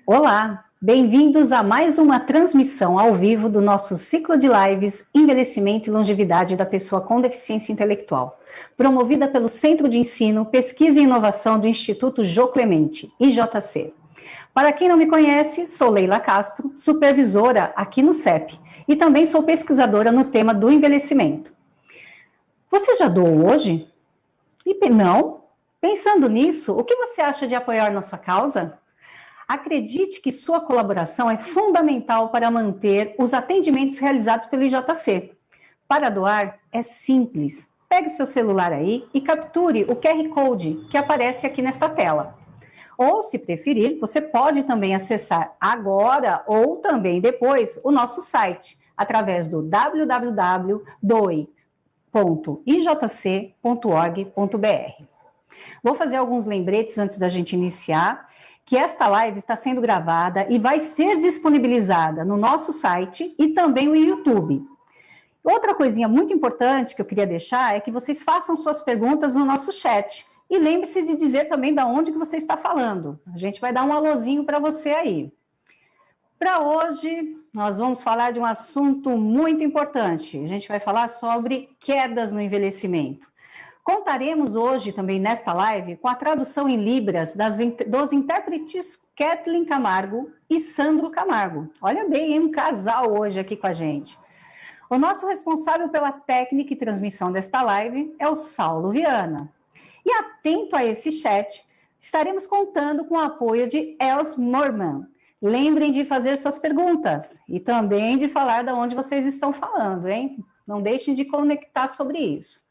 Olá, bem-vindos a mais uma transmissão ao vivo do nosso ciclo de lives Envelhecimento e Longevidade da Pessoa com Deficiência Intelectual, promovida pelo Centro de Ensino, Pesquisa e Inovação do Instituto Jô Clemente, IJC. Para quem não me conhece, sou Leila Castro, supervisora aqui no CEP, e também sou pesquisadora no tema do envelhecimento. Você já doou hoje? E não? Pensando nisso, o que você acha de apoiar nossa causa? Acredite que sua colaboração é fundamental para manter os atendimentos realizados pelo IJC. Para doar, é simples. Pegue seu celular aí e capture o QR Code que aparece aqui nesta tela. Ou, se preferir, você pode também acessar agora ou também depois o nosso site, através do www.doe.ijc.org.br. Vou fazer alguns lembretes antes da gente iniciar, que esta live está sendo gravada e vai ser disponibilizada no nosso site e também no YouTube. Outra coisinha muito importante que eu queria deixar é que vocês façam suas perguntas no nosso chat. E lembre-se de dizer também de onde que você está falando. A gente vai dar um alôzinho para você aí. Para hoje, nós vamos falar de um assunto muito importante. A gente vai falar sobre quedas no envelhecimento. Contaremos hoje também nesta live com a tradução em Libras dos intérpretes Kathleen Camargo e Sandro Camargo. Olha bem, um casal hoje aqui com a gente. O nosso responsável pela técnica e transmissão desta live é o Saulo Viana. E atento a esse chat, estaremos contando com o apoio de Els Morman. Lembrem de fazer suas perguntas e também de falar de onde vocês estão falando, hein? Não deixem de conectar sobre isso.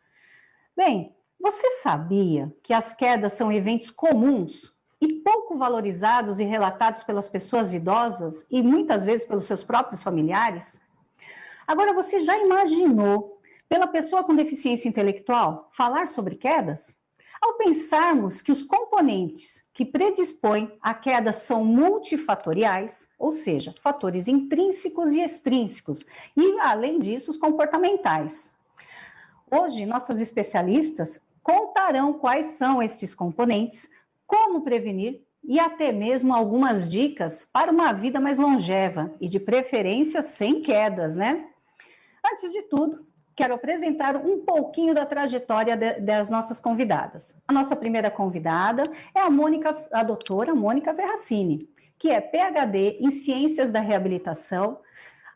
Bem, você sabia que as quedas são eventos comuns e pouco valorizados e relatados pelas pessoas idosas e muitas vezes pelos seus próprios familiares? Agora, você já imaginou, pela pessoa com deficiência intelectual, falar sobre quedas? Ao pensarmos que os componentes que predispõem à queda são multifatoriais, ou seja, fatores intrínsecos e extrínsecos, e, além disso, os comportamentais. Hoje, nossas especialistas contarão quais são estes componentes, como prevenir e até mesmo algumas dicas para uma vida mais longeva e, de preferência, sem quedas, né? Antes de tudo, quero apresentar um pouquinho da trajetória das nossas convidadas. A nossa primeira convidada é a doutora Mônica Verracini, que é PhD em Ciências da Reabilitação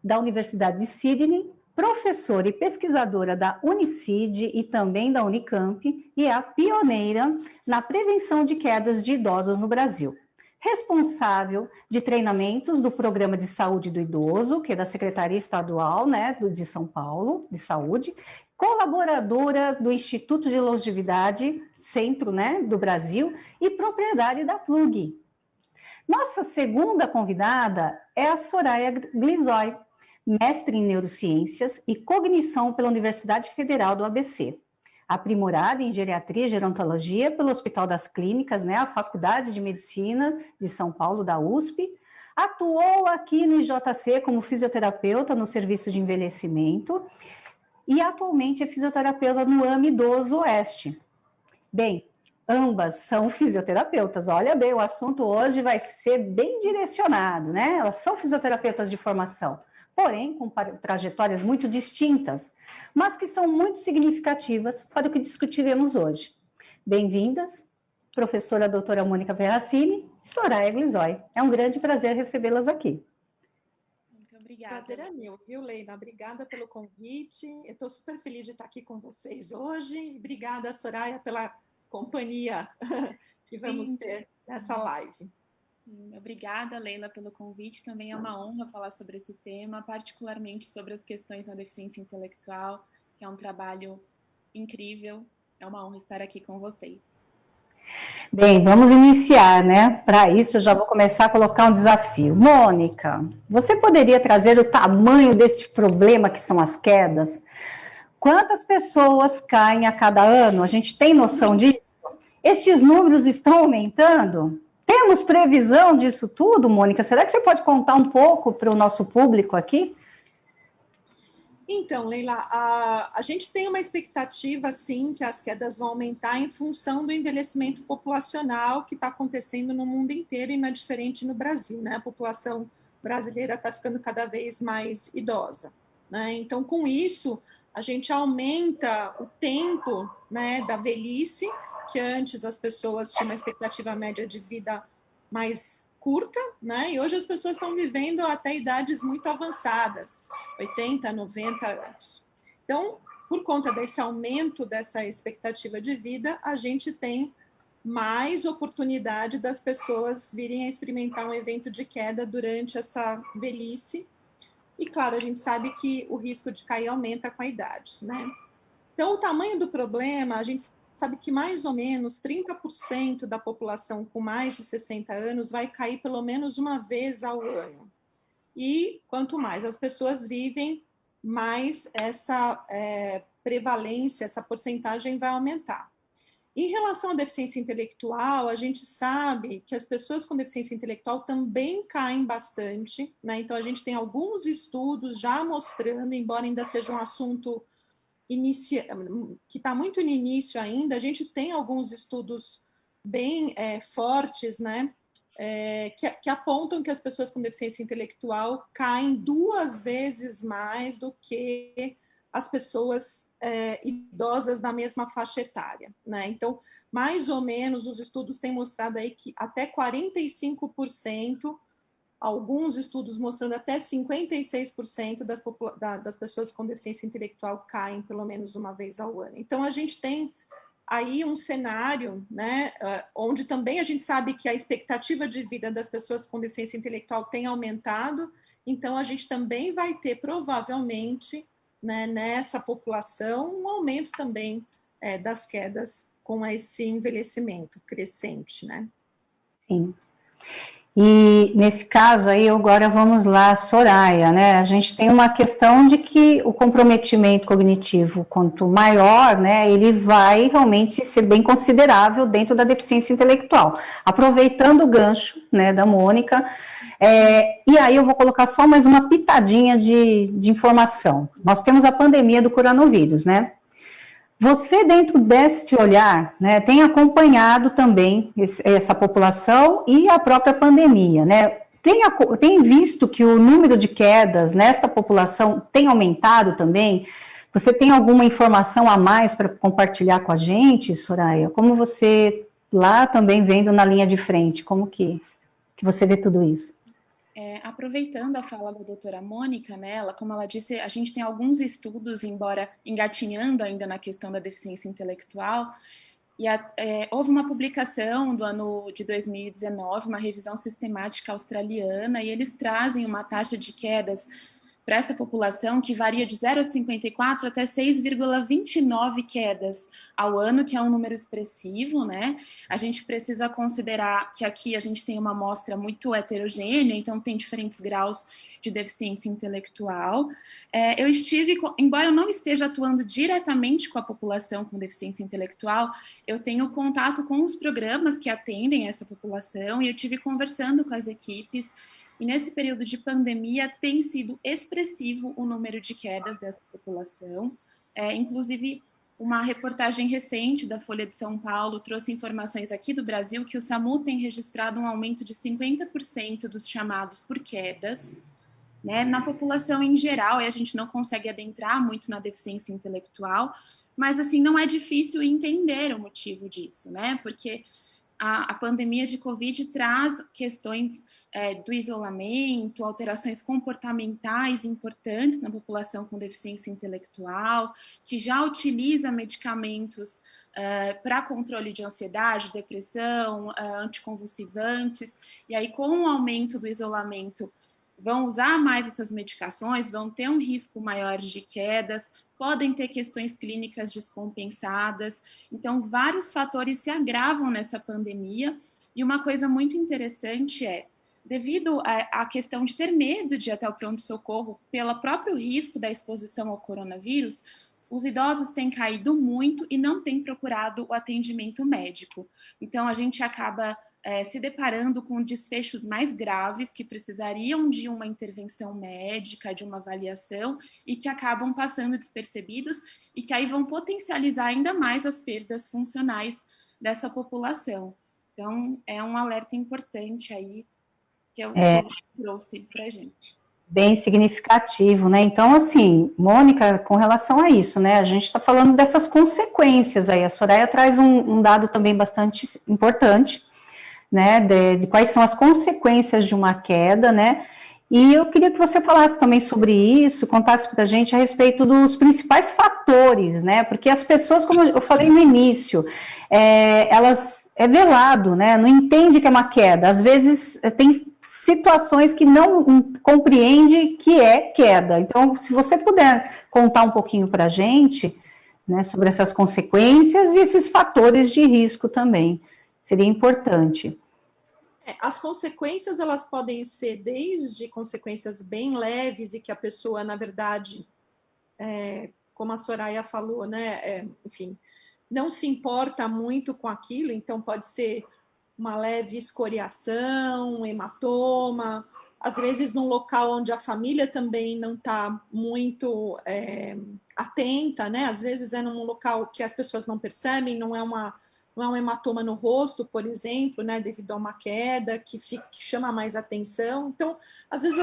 da Universidade de Sydney, professora e pesquisadora da Unicid e também da Unicamp, e é a pioneira na prevenção de quedas de idosos no Brasil. Responsável de treinamentos do Programa de Saúde do Idoso, que é da Secretaria Estadual, né, de São Paulo, de Saúde, colaboradora do Instituto de Longevidade, Centro, né, do Brasil, e proprietária da Plug. Nossa segunda convidada é a Soraya Glizói, mestre em Neurociências e Cognição pela Universidade Federal do ABC, aprimorada em Geriatria e Gerontologia pelo Hospital das Clínicas, né, a Faculdade de Medicina de São Paulo, da USP, atuou aqui no IJC como fisioterapeuta no Serviço de Envelhecimento e atualmente é fisioterapeuta no AME Idoso Oeste. Bem, ambas são fisioterapeutas, olha bem, o assunto hoje vai ser bem direcionado, né, elas são fisioterapeutas de formação, porém com trajetórias muito distintas, mas que são muito significativas para o que discutiremos hoje. Bem-vindas, professora doutora Mônica Verracini e Soraya Glizói. É um grande prazer recebê-las aqui. Muito obrigada. O prazer é meu, viu, Leila? Obrigada pelo convite. Eu estou super feliz de estar aqui com vocês hoje. Obrigada, Soraya, pela companhia que vamos ter nessa live. Obrigada, Leila, pelo convite. Também é uma honra falar sobre esse tema, particularmente sobre as questões da deficiência intelectual, que é um trabalho incrível. É uma honra estar aqui com vocês. Bem, vamos iniciar, né? Para isso, eu já vou começar a colocar um desafio. Mônica, você poderia trazer o tamanho deste problema que são as quedas? Quantas pessoas caem a cada ano? A gente tem noção disso? Estes números estão aumentando? Temos previsão disso tudo, Mônica? Será que você pode contar um pouco para o nosso público aqui? Então, Leila, a gente tem uma expectativa, sim, que as quedas vão aumentar em função do envelhecimento populacional que está acontecendo no mundo inteiro e não é diferente no Brasil, né? A população brasileira está ficando cada vez mais idosa, né? Então, com isso, a gente aumenta o tempo, né, da velhice, que antes as pessoas tinham uma expectativa média de vida mais curta, né? E hoje as pessoas estão vivendo até idades muito avançadas, 80, 90 anos. Então, por conta desse aumento dessa expectativa de vida, a gente tem mais oportunidade das pessoas virem a experimentar um evento de queda durante essa velhice. E, claro, a gente sabe que o risco de cair aumenta com a idade, né? Então, o tamanho do problema, a gente sabe que mais ou menos 30% da população com mais de 60 anos vai cair pelo menos uma vez ao ano. E quanto mais as pessoas vivem, mais essa prevalência, essa porcentagem vai aumentar. Em relação à deficiência intelectual, a gente sabe que as pessoas com deficiência intelectual também caem bastante, né? Então, a gente tem alguns estudos já mostrando, embora ainda seja um assunto que está muito no início ainda, a gente tem alguns estudos bem fortes, né, que apontam que as pessoas com deficiência intelectual caem 2 vezes mais do que as pessoas idosas da mesma faixa etária, né? Então, mais ou menos, os estudos têm mostrado aí que até 45%, alguns estudos mostrando até 56% das pessoas com deficiência intelectual caem pelo menos uma vez ao ano. Então, a gente tem aí um cenário, né, onde também a gente sabe que a expectativa de vida das pessoas com deficiência intelectual tem aumentado, então a gente também vai ter, provavelmente, né, nessa população, um aumento também das quedas com esse envelhecimento crescente, né? Sim. E nesse caso aí, agora vamos lá, Soraya, né? A gente tem uma questão de que o comprometimento cognitivo, quanto maior, né, ele vai realmente ser bem considerável dentro da deficiência intelectual. Aproveitando o gancho, né, da Mônica, e aí eu vou colocar só mais uma pitadinha de informação. Nós temos a pandemia do coronavírus, né? Você, dentro deste olhar, né, tem acompanhado também essa população e a própria pandemia, né? Tem visto que o número de quedas nesta população tem aumentado também? Você tem alguma informação a mais para compartilhar com a gente, Soraya? Como você, lá também vendo na linha de frente, como que você vê tudo isso? Aproveitando a fala da doutora Mônica, né, como ela disse, a gente tem alguns estudos, embora engatinhando ainda na questão da deficiência intelectual, e houve uma publicação do ano de 2019, uma revisão sistemática australiana, e eles trazem uma taxa de quedas para essa população que varia de 0,54 até 6,29 quedas ao ano, que é um número expressivo, né? A gente precisa considerar que aqui a gente tem uma amostra muito heterogênea, então tem diferentes graus de deficiência intelectual. Eu estive, embora eu não esteja atuando diretamente com a população com deficiência intelectual, eu tenho contato com os programas que atendem essa população e eu estive conversando com as equipes. E nesse período de pandemia tem sido expressivo o número de quedas dessa população. Inclusive, uma reportagem recente da Folha de São Paulo trouxe informações aqui do Brasil que o SAMU tem registrado um aumento de 50% dos chamados por quedas, né? Na população em geral, e a gente não consegue adentrar muito na deficiência intelectual, mas assim, não é difícil entender o motivo disso, né? Porque a pandemia de Covid traz questões do isolamento, alterações comportamentais importantes na população com deficiência intelectual, que já utiliza medicamentos para controle de ansiedade, depressão, anticonvulsivantes, e aí com o aumento do isolamento vão usar mais essas medicações, vão ter um risco maior de quedas, podem ter questões clínicas descompensadas. Então, vários fatores se agravam nessa pandemia. E uma coisa muito interessante devido à questão de ter medo de ir até o pronto-socorro pelo próprio risco da exposição ao coronavírus, os idosos têm caído muito e não têm procurado o atendimento médico. Então, a gente acaba se deparando com desfechos mais graves que precisariam de uma intervenção médica, de uma avaliação, e que acabam passando despercebidos e que aí vão potencializar ainda mais as perdas funcionais dessa população. Então, é um alerta importante aí que eu trouxe para a gente. Bem significativo, né? Então, assim, Mônica, com relação a isso, né? A gente está falando dessas consequências aí. A Soraya traz um dado também bastante importante, né? De quais são as consequências de uma queda, né? E eu queria que você falasse também sobre isso, contasse para a gente a respeito dos principais fatores, né? Porque as pessoas, como eu falei no início, elas é velado, né? Não entende que é uma queda. Às vezes tem situações que não compreende que é queda. Então, se você puder contar um pouquinho para a gente, né, sobre essas consequências e esses fatores de risco também, seria importante. As consequências, elas podem ser desde consequências bem leves e que a pessoa, na verdade, como a Soraya falou, né, enfim, não se importa muito com aquilo, então pode ser uma leve escoriação, um hematoma, às vezes num local onde a família também não está muito atenta, né? Às vezes é num local que as pessoas não percebem, não é um hematoma no rosto, por exemplo, né, devido a uma queda que chama mais atenção. Então, às vezes,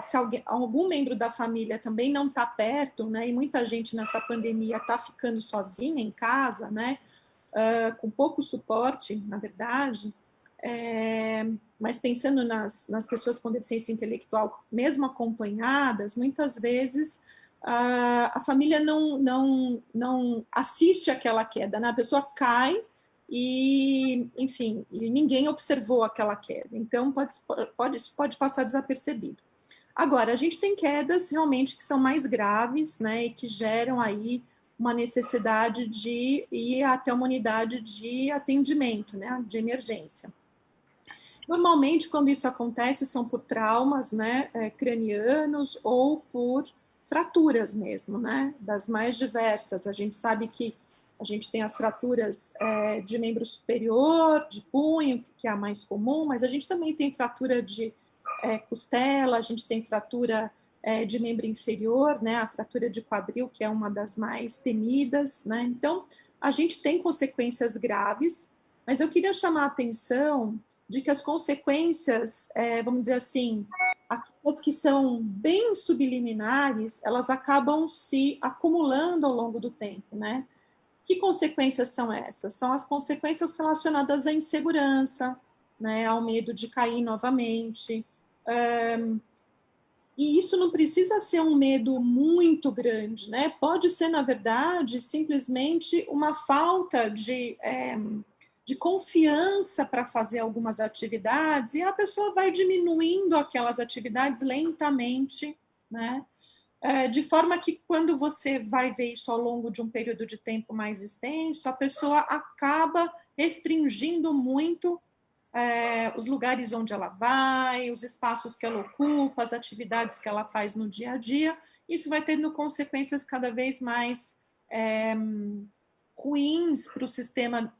se algum membro da família também não está perto, né, e muita gente nessa pandemia está ficando sozinha em casa, né, com pouco suporte, na verdade, mas pensando nas pessoas com deficiência intelectual, mesmo acompanhadas, muitas vezes a família não assiste aquela queda, né? A pessoa cai e, enfim, e ninguém observou aquela queda. Então, isso pode passar desapercebido. Agora, a gente tem quedas realmente que são mais graves, né, e que geram aí uma necessidade de ir até uma unidade de atendimento, né, de emergência. Normalmente, quando isso acontece, são por traumas, né, cranianos ou por fraturas mesmo, né, das mais diversas. A gente sabe que a gente tem as fraturas de membro superior, de punho, que é a mais comum, mas a gente também tem fratura de costela, a gente tem fratura de membro inferior, né, a fratura de quadril, que é uma das mais temidas, né, então a gente tem consequências graves, mas eu queria chamar a atenção de que as consequências, vamos dizer assim, aquelas que são bem subliminares, elas acabam se acumulando ao longo do tempo, né? Que consequências são essas? São as consequências relacionadas à insegurança, né, ao medo de cair novamente, e isso não precisa ser um medo muito grande, né? Pode ser, na verdade, simplesmente uma falta de confiança para fazer algumas atividades, e a pessoa vai diminuindo aquelas atividades lentamente, né? De forma que quando você vai ver isso ao longo de um período de tempo mais extenso, a pessoa acaba restringindo muito os lugares onde ela vai, os espaços que ela ocupa, as atividades que ela faz no dia a dia. Isso vai tendo consequências cada vez mais ruins para o sistema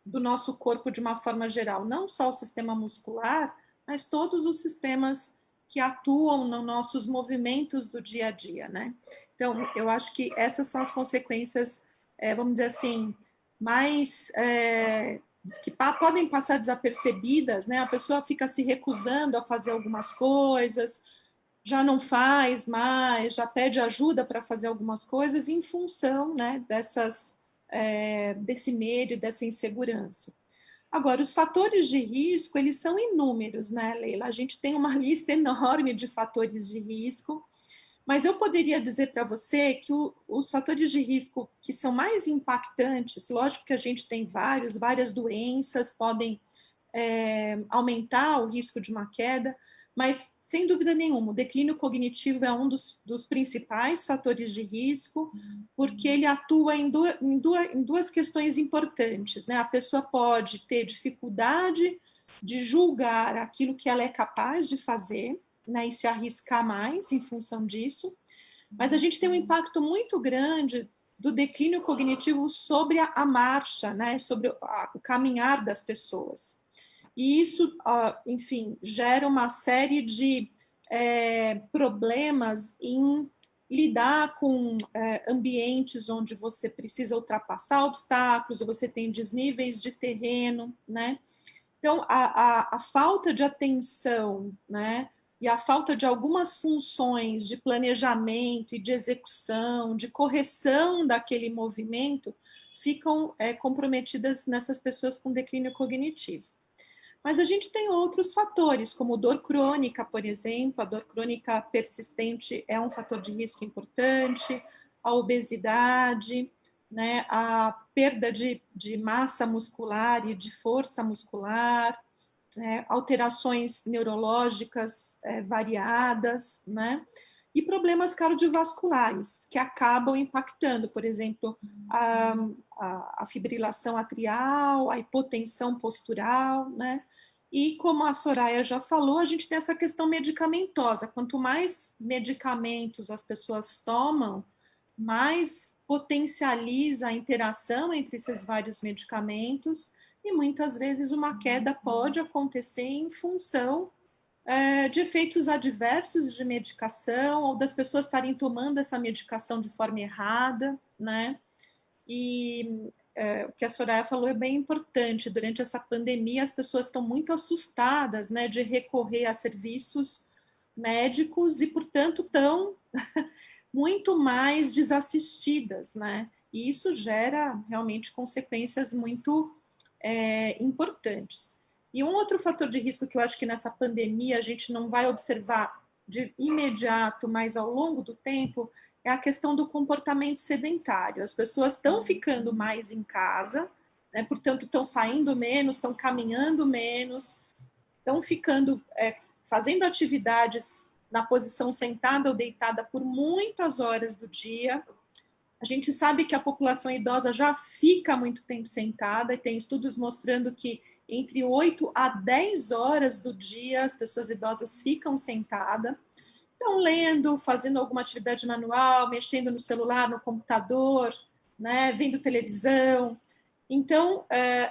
do nosso corpo de uma forma geral, não só o sistema muscular, mas todos os sistemas que atuam nos nossos movimentos do dia a dia, né? Então, eu acho que essas são as consequências, vamos dizer assim, mais que podem passar desapercebidas, né? A pessoa fica se recusando a fazer algumas coisas, já não faz mais, já pede ajuda para fazer algumas coisas em função, né, desse medo e dessa insegurança. Agora, os fatores de risco, eles são inúmeros, né, Leila? A gente tem uma lista enorme de fatores de risco, mas eu poderia dizer para você que os fatores de risco que são mais impactantes, lógico que a gente tem várias doenças podem aumentar o risco de uma queda, mas, sem dúvida nenhuma, o declínio cognitivo é um dos principais fatores de risco, porque ele atua em duas questões importantes, né? A pessoa pode ter dificuldade de julgar aquilo que ela é capaz de fazer, né, e se arriscar mais em função disso, mas a gente tem um impacto muito grande do declínio cognitivo sobre a marcha, né, sobre o caminhar das pessoas. e isso, enfim, gera uma série de problemas em lidar com ambientes onde você precisa ultrapassar obstáculos, ou você tem desníveis de terreno, né? Então, a falta de atenção, né, e a falta de algumas funções de planejamento e de execução, de correção daquele movimento, ficam comprometidas nessas pessoas com declínio cognitivo. Mas a gente tem outros fatores, como dor crônica, por exemplo. A dor crônica persistente é um fator de risco importante, a obesidade, né, a perda de massa muscular e de força muscular, alterações neurológicas variadas, né, e problemas cardiovasculares que acabam impactando, por exemplo, a fibrilação atrial, a hipotensão postural, né? E como a Soraya já falou, a gente tem essa questão medicamentosa. Quanto mais medicamentos as pessoas tomam, mais potencializa a interação entre esses vários medicamentos, e muitas vezes uma queda pode acontecer em função de efeitos adversos de medicação, ou das pessoas estarem tomando essa medicação de forma errada, né? E o que a Soraya falou é bem importante. Durante essa pandemia, as pessoas estão muito assustadas, né, de recorrer a serviços médicos e, portanto, estão muito mais desassistidas, né? E isso gera realmente consequências muito importantes. E um outro fator de risco que eu acho que nessa pandemia a gente não vai observar de imediato, mas ao longo do tempo, é a questão do comportamento sedentário. As pessoas estão ficando mais em casa, né, portanto, estão saindo menos, estão caminhando menos, estão ficando, fazendo atividades na posição sentada ou deitada por muitas horas do dia. A gente sabe que a população idosa já fica muito tempo sentada, e tem estudos mostrando que entre 8 a 10 horas do dia as pessoas idosas ficam sentadas. Estão lendo, fazendo alguma atividade manual, mexendo no celular, no computador, né, vendo televisão. Então,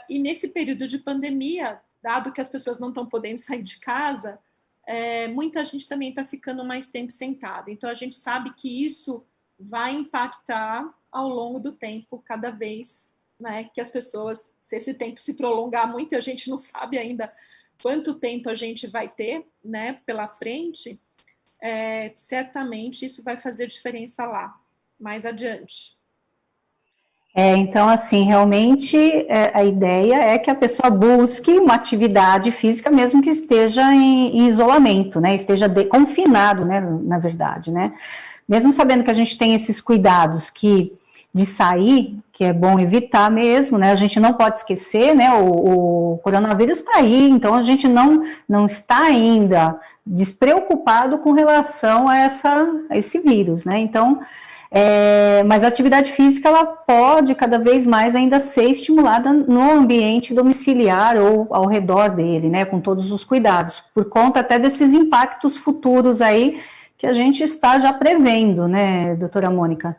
e nesse período de pandemia, dado que as pessoas não estão podendo sair de casa, muita gente também está ficando mais tempo sentada. Então, a gente sabe que isso vai impactar ao longo do tempo, cada vez, né, que as pessoas, se esse tempo se prolongar muito, a gente não sabe ainda quanto tempo a gente vai ter, né, pela frente, certamente isso vai fazer diferença lá, mais adiante. Então, assim, realmente a ideia é que a pessoa busque uma atividade física, mesmo que esteja em isolamento, né, esteja confinado, né, na verdade, né, mesmo sabendo que a gente tem esses cuidados de sair, que é bom evitar mesmo, né, a gente não pode esquecer, né, o coronavírus está aí, então a gente não está ainda despreocupado com relação a esse vírus, né, então, mas a atividade física, ela pode cada vez mais ainda ser estimulada no ambiente domiciliar ou ao redor dele, né, com todos os cuidados, por conta até desses impactos futuros aí, que a gente está já prevendo, né, doutora Mônica?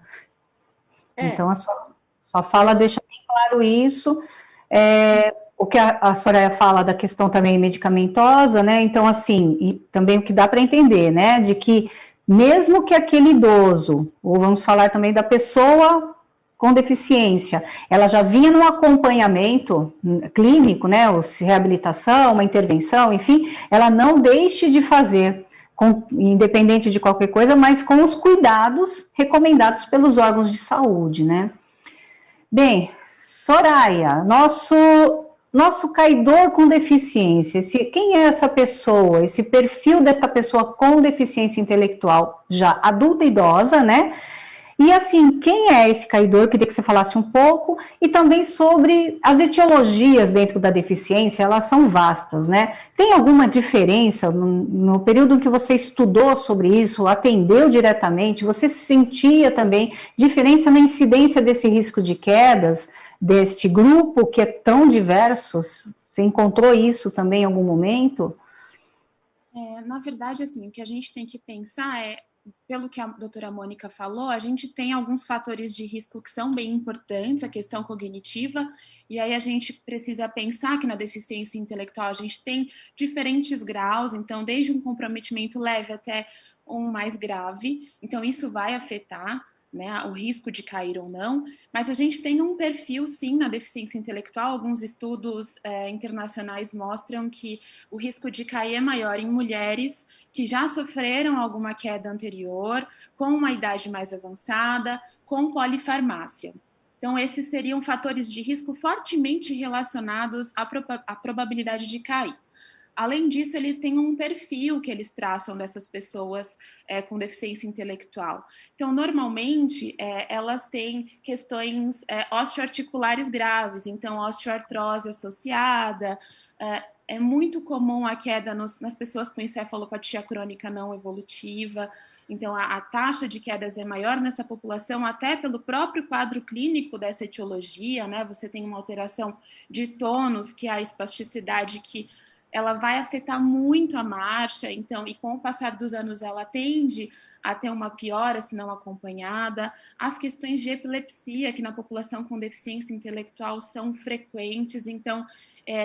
Então, a sua fala deixa bem claro isso. O que a Soraya fala da questão também medicamentosa, né? Então, assim, e também o que dá para entender, né? De que mesmo que aquele idoso, ou vamos falar também da pessoa com deficiência, ela já vinha no acompanhamento clínico, né? Ou reabilitação, uma intervenção, enfim, ela não deixe de fazer, independente de qualquer coisa, mas com os cuidados recomendados pelos órgãos de saúde, né? Bem, Soraya, nosso caidor com deficiência, quem é essa pessoa, esse perfil desta pessoa com deficiência intelectual já adulta e idosa, né? E assim, quem é esse caidor? Queria que você falasse um pouco, e também sobre as etiologias dentro da deficiência, elas são vastas, né? Tem alguma diferença no período em que você estudou sobre isso, atendeu diretamente, você sentia também diferença na incidência desse risco de quedas, deste grupo que é tão diverso? Você encontrou isso também em algum momento? Na verdade, assim, o que a gente tem que pensar é pelo que a doutora Mônica falou, a gente tem alguns fatores de risco que são bem importantes, a questão cognitiva, e aí a gente precisa pensar que na deficiência intelectual a gente tem diferentes graus, então desde um comprometimento leve até um mais grave, então isso vai afetar, né, o risco de cair ou não, mas a gente tem um perfil, sim, na deficiência intelectual. Alguns estudos internacionais mostram que o risco de cair é maior em mulheres que já sofreram alguma queda anterior, com uma idade mais avançada, com polifarmácia. Então, esses seriam fatores de risco fortemente relacionados à probabilidade de cair. Além disso, eles têm um perfil que eles traçam dessas pessoas com deficiência intelectual. Então, normalmente, elas têm questões osteoarticulares graves, então, osteoartrose associada. É muito comum a queda nas pessoas com encefalopatia crônica não evolutiva. Então, a taxa de quedas é maior nessa população, até pelo próprio quadro clínico dessa etiologia, né? Você tem uma alteração de tônus, que é a espasticidade que ela vai afetar muito a marcha, então, e com o passar dos anos ela tende a ter uma piora, se não acompanhada. As questões de epilepsia, que na população com deficiência intelectual são frequentes, então,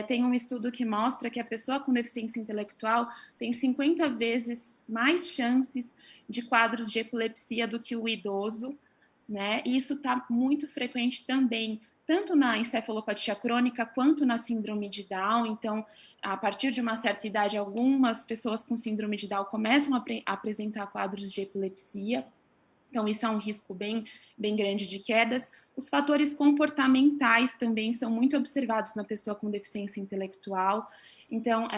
tem um estudo que mostra que a pessoa com deficiência intelectual tem 50 vezes mais chances de quadros de epilepsia do que o idoso, né? E isso está muito frequente também, tanto na encefalopatia crônica quanto na síndrome de Down. Então, a partir de uma certa idade, algumas pessoas com síndrome de Down começam a apresentar quadros de epilepsia. Então, isso é um risco bem grande de quedas. Os fatores comportamentais também são muito observados na pessoa com deficiência intelectual. Então,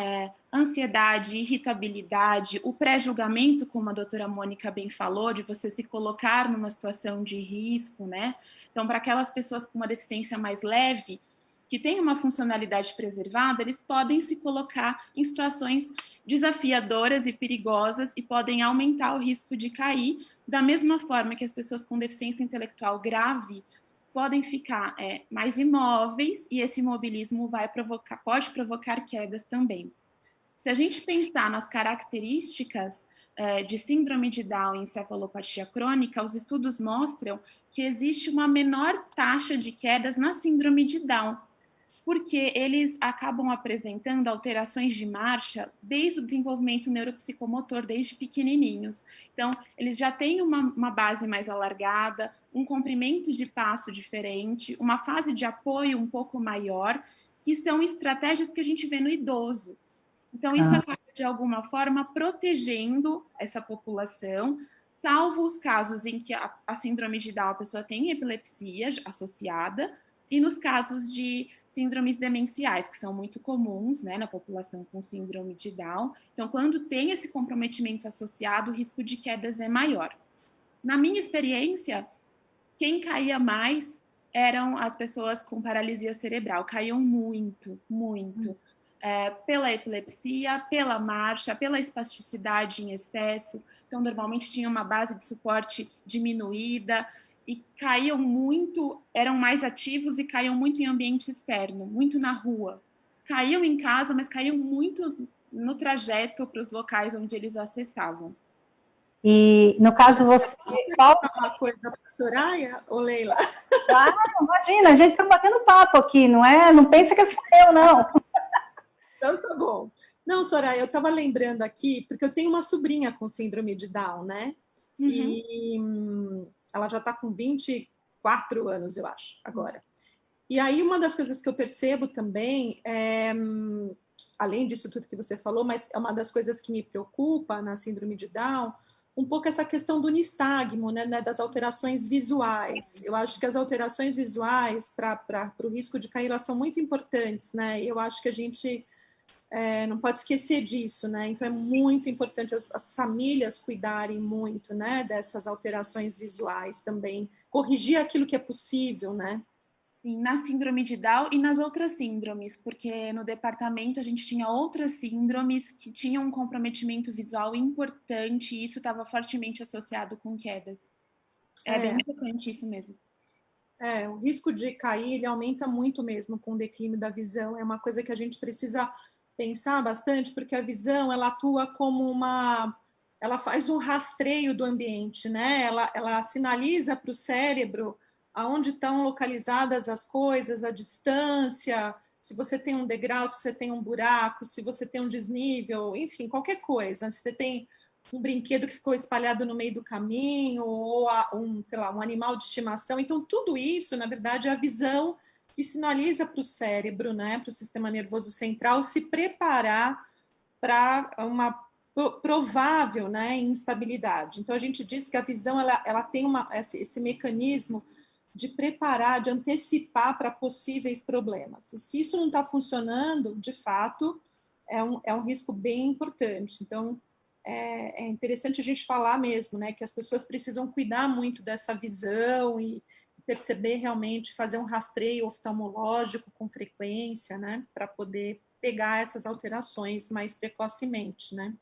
ansiedade, irritabilidade, o pré-julgamento, como a doutora Mônica bem falou, de você se colocar numa situação de risco, né? Então, para aquelas pessoas com uma deficiência mais leve, que tem uma funcionalidade preservada, eles podem se colocar em situações desafiadoras e perigosas e podem aumentar o risco de cair, da mesma forma que as pessoas com deficiência intelectual grave podem ficar mais imóveis, e esse imobilismo pode provocar quedas também. Se a gente pensar nas características de síndrome de Down e encefalopatia crônica, os estudos mostram que existe uma menor taxa de quedas na síndrome de Down, porque eles acabam apresentando alterações de marcha desde o desenvolvimento neuropsicomotor, desde pequenininhos. Então, eles já têm uma base mais alargada, um comprimento de passo diferente, uma fase de apoio um pouco maior, que são estratégias que a gente vê no idoso. Então, isso acaba, de alguma forma, protegendo essa população, salvo os casos em que a síndrome de Down, a pessoa tem epilepsia associada, e nos casos de síndromes demenciais, que são muito comuns, né, na população com síndrome de Down. Então, quando tem esse comprometimento associado, o risco de quedas é maior. Na minha experiência, quem caía mais eram as pessoas com paralisia cerebral, caíam muito, muito. Pela epilepsia, pela marcha, pela espasticidade em excesso. Então, normalmente tinha uma base de suporte diminuída, e caíam muito, eram mais ativos e caíam muito em ambiente externo, muito na rua. Caíam em casa, mas caíam muito no trajeto para os locais onde eles acessavam. E, no caso, você... Posso falar uma coisa para a Soraya ou Leila? Claro, imagina, a gente está batendo papo aqui, não é? Não pensa que sou eu, não. Então, tá bom. Não, Soraya, eu estava lembrando aqui, porque eu tenho uma sobrinha com síndrome de Down, né? Uhum. E ela já está com 24 anos, eu acho, agora. E aí, uma das coisas que eu percebo também, além disso tudo que você falou, mas é uma das coisas que me preocupa na síndrome de Down, um pouco essa questão do nistagmo, né, das alterações visuais. Eu acho que as alterações visuais para o risco de cair, elas são muito importantes, né? Eu acho que a gente não pode esquecer disso, né? Então é muito importante as famílias cuidarem muito, né, dessas alterações visuais também, corrigir aquilo que é possível, né? Sim, na síndrome de Down e nas outras síndromes, porque no departamento a gente tinha outras síndromes que tinham um comprometimento visual importante, e isso estava fortemente associado com quedas. Bem importante isso mesmo. O risco de cair, ele aumenta muito mesmo com o declínio da visão. É uma coisa que a gente precisa pensar bastante, porque a visão, ela atua como ela faz um rastreio do ambiente, né? Ela sinaliza para o cérebro aonde estão localizadas as coisas, a distância, se você tem um degrau, se você tem um buraco, se você tem um desnível, enfim, qualquer coisa. Se você tem um brinquedo que ficou espalhado no meio do caminho, ou sei lá, um animal de estimação. Então, tudo isso, na verdade, é a visão que sinaliza para o cérebro, né, para o sistema nervoso central, se preparar para uma provável, né, instabilidade. Então, a gente diz que a visão ela tem esse mecanismo de preparar, de antecipar para possíveis problemas. E se isso não está funcionando, de fato, é um risco bem importante. Então, é interessante a gente falar mesmo, né, que as pessoas precisam cuidar muito dessa visão e perceber realmente, fazer um rastreio oftalmológico com frequência, né, para poder pegar essas alterações mais precocemente, né.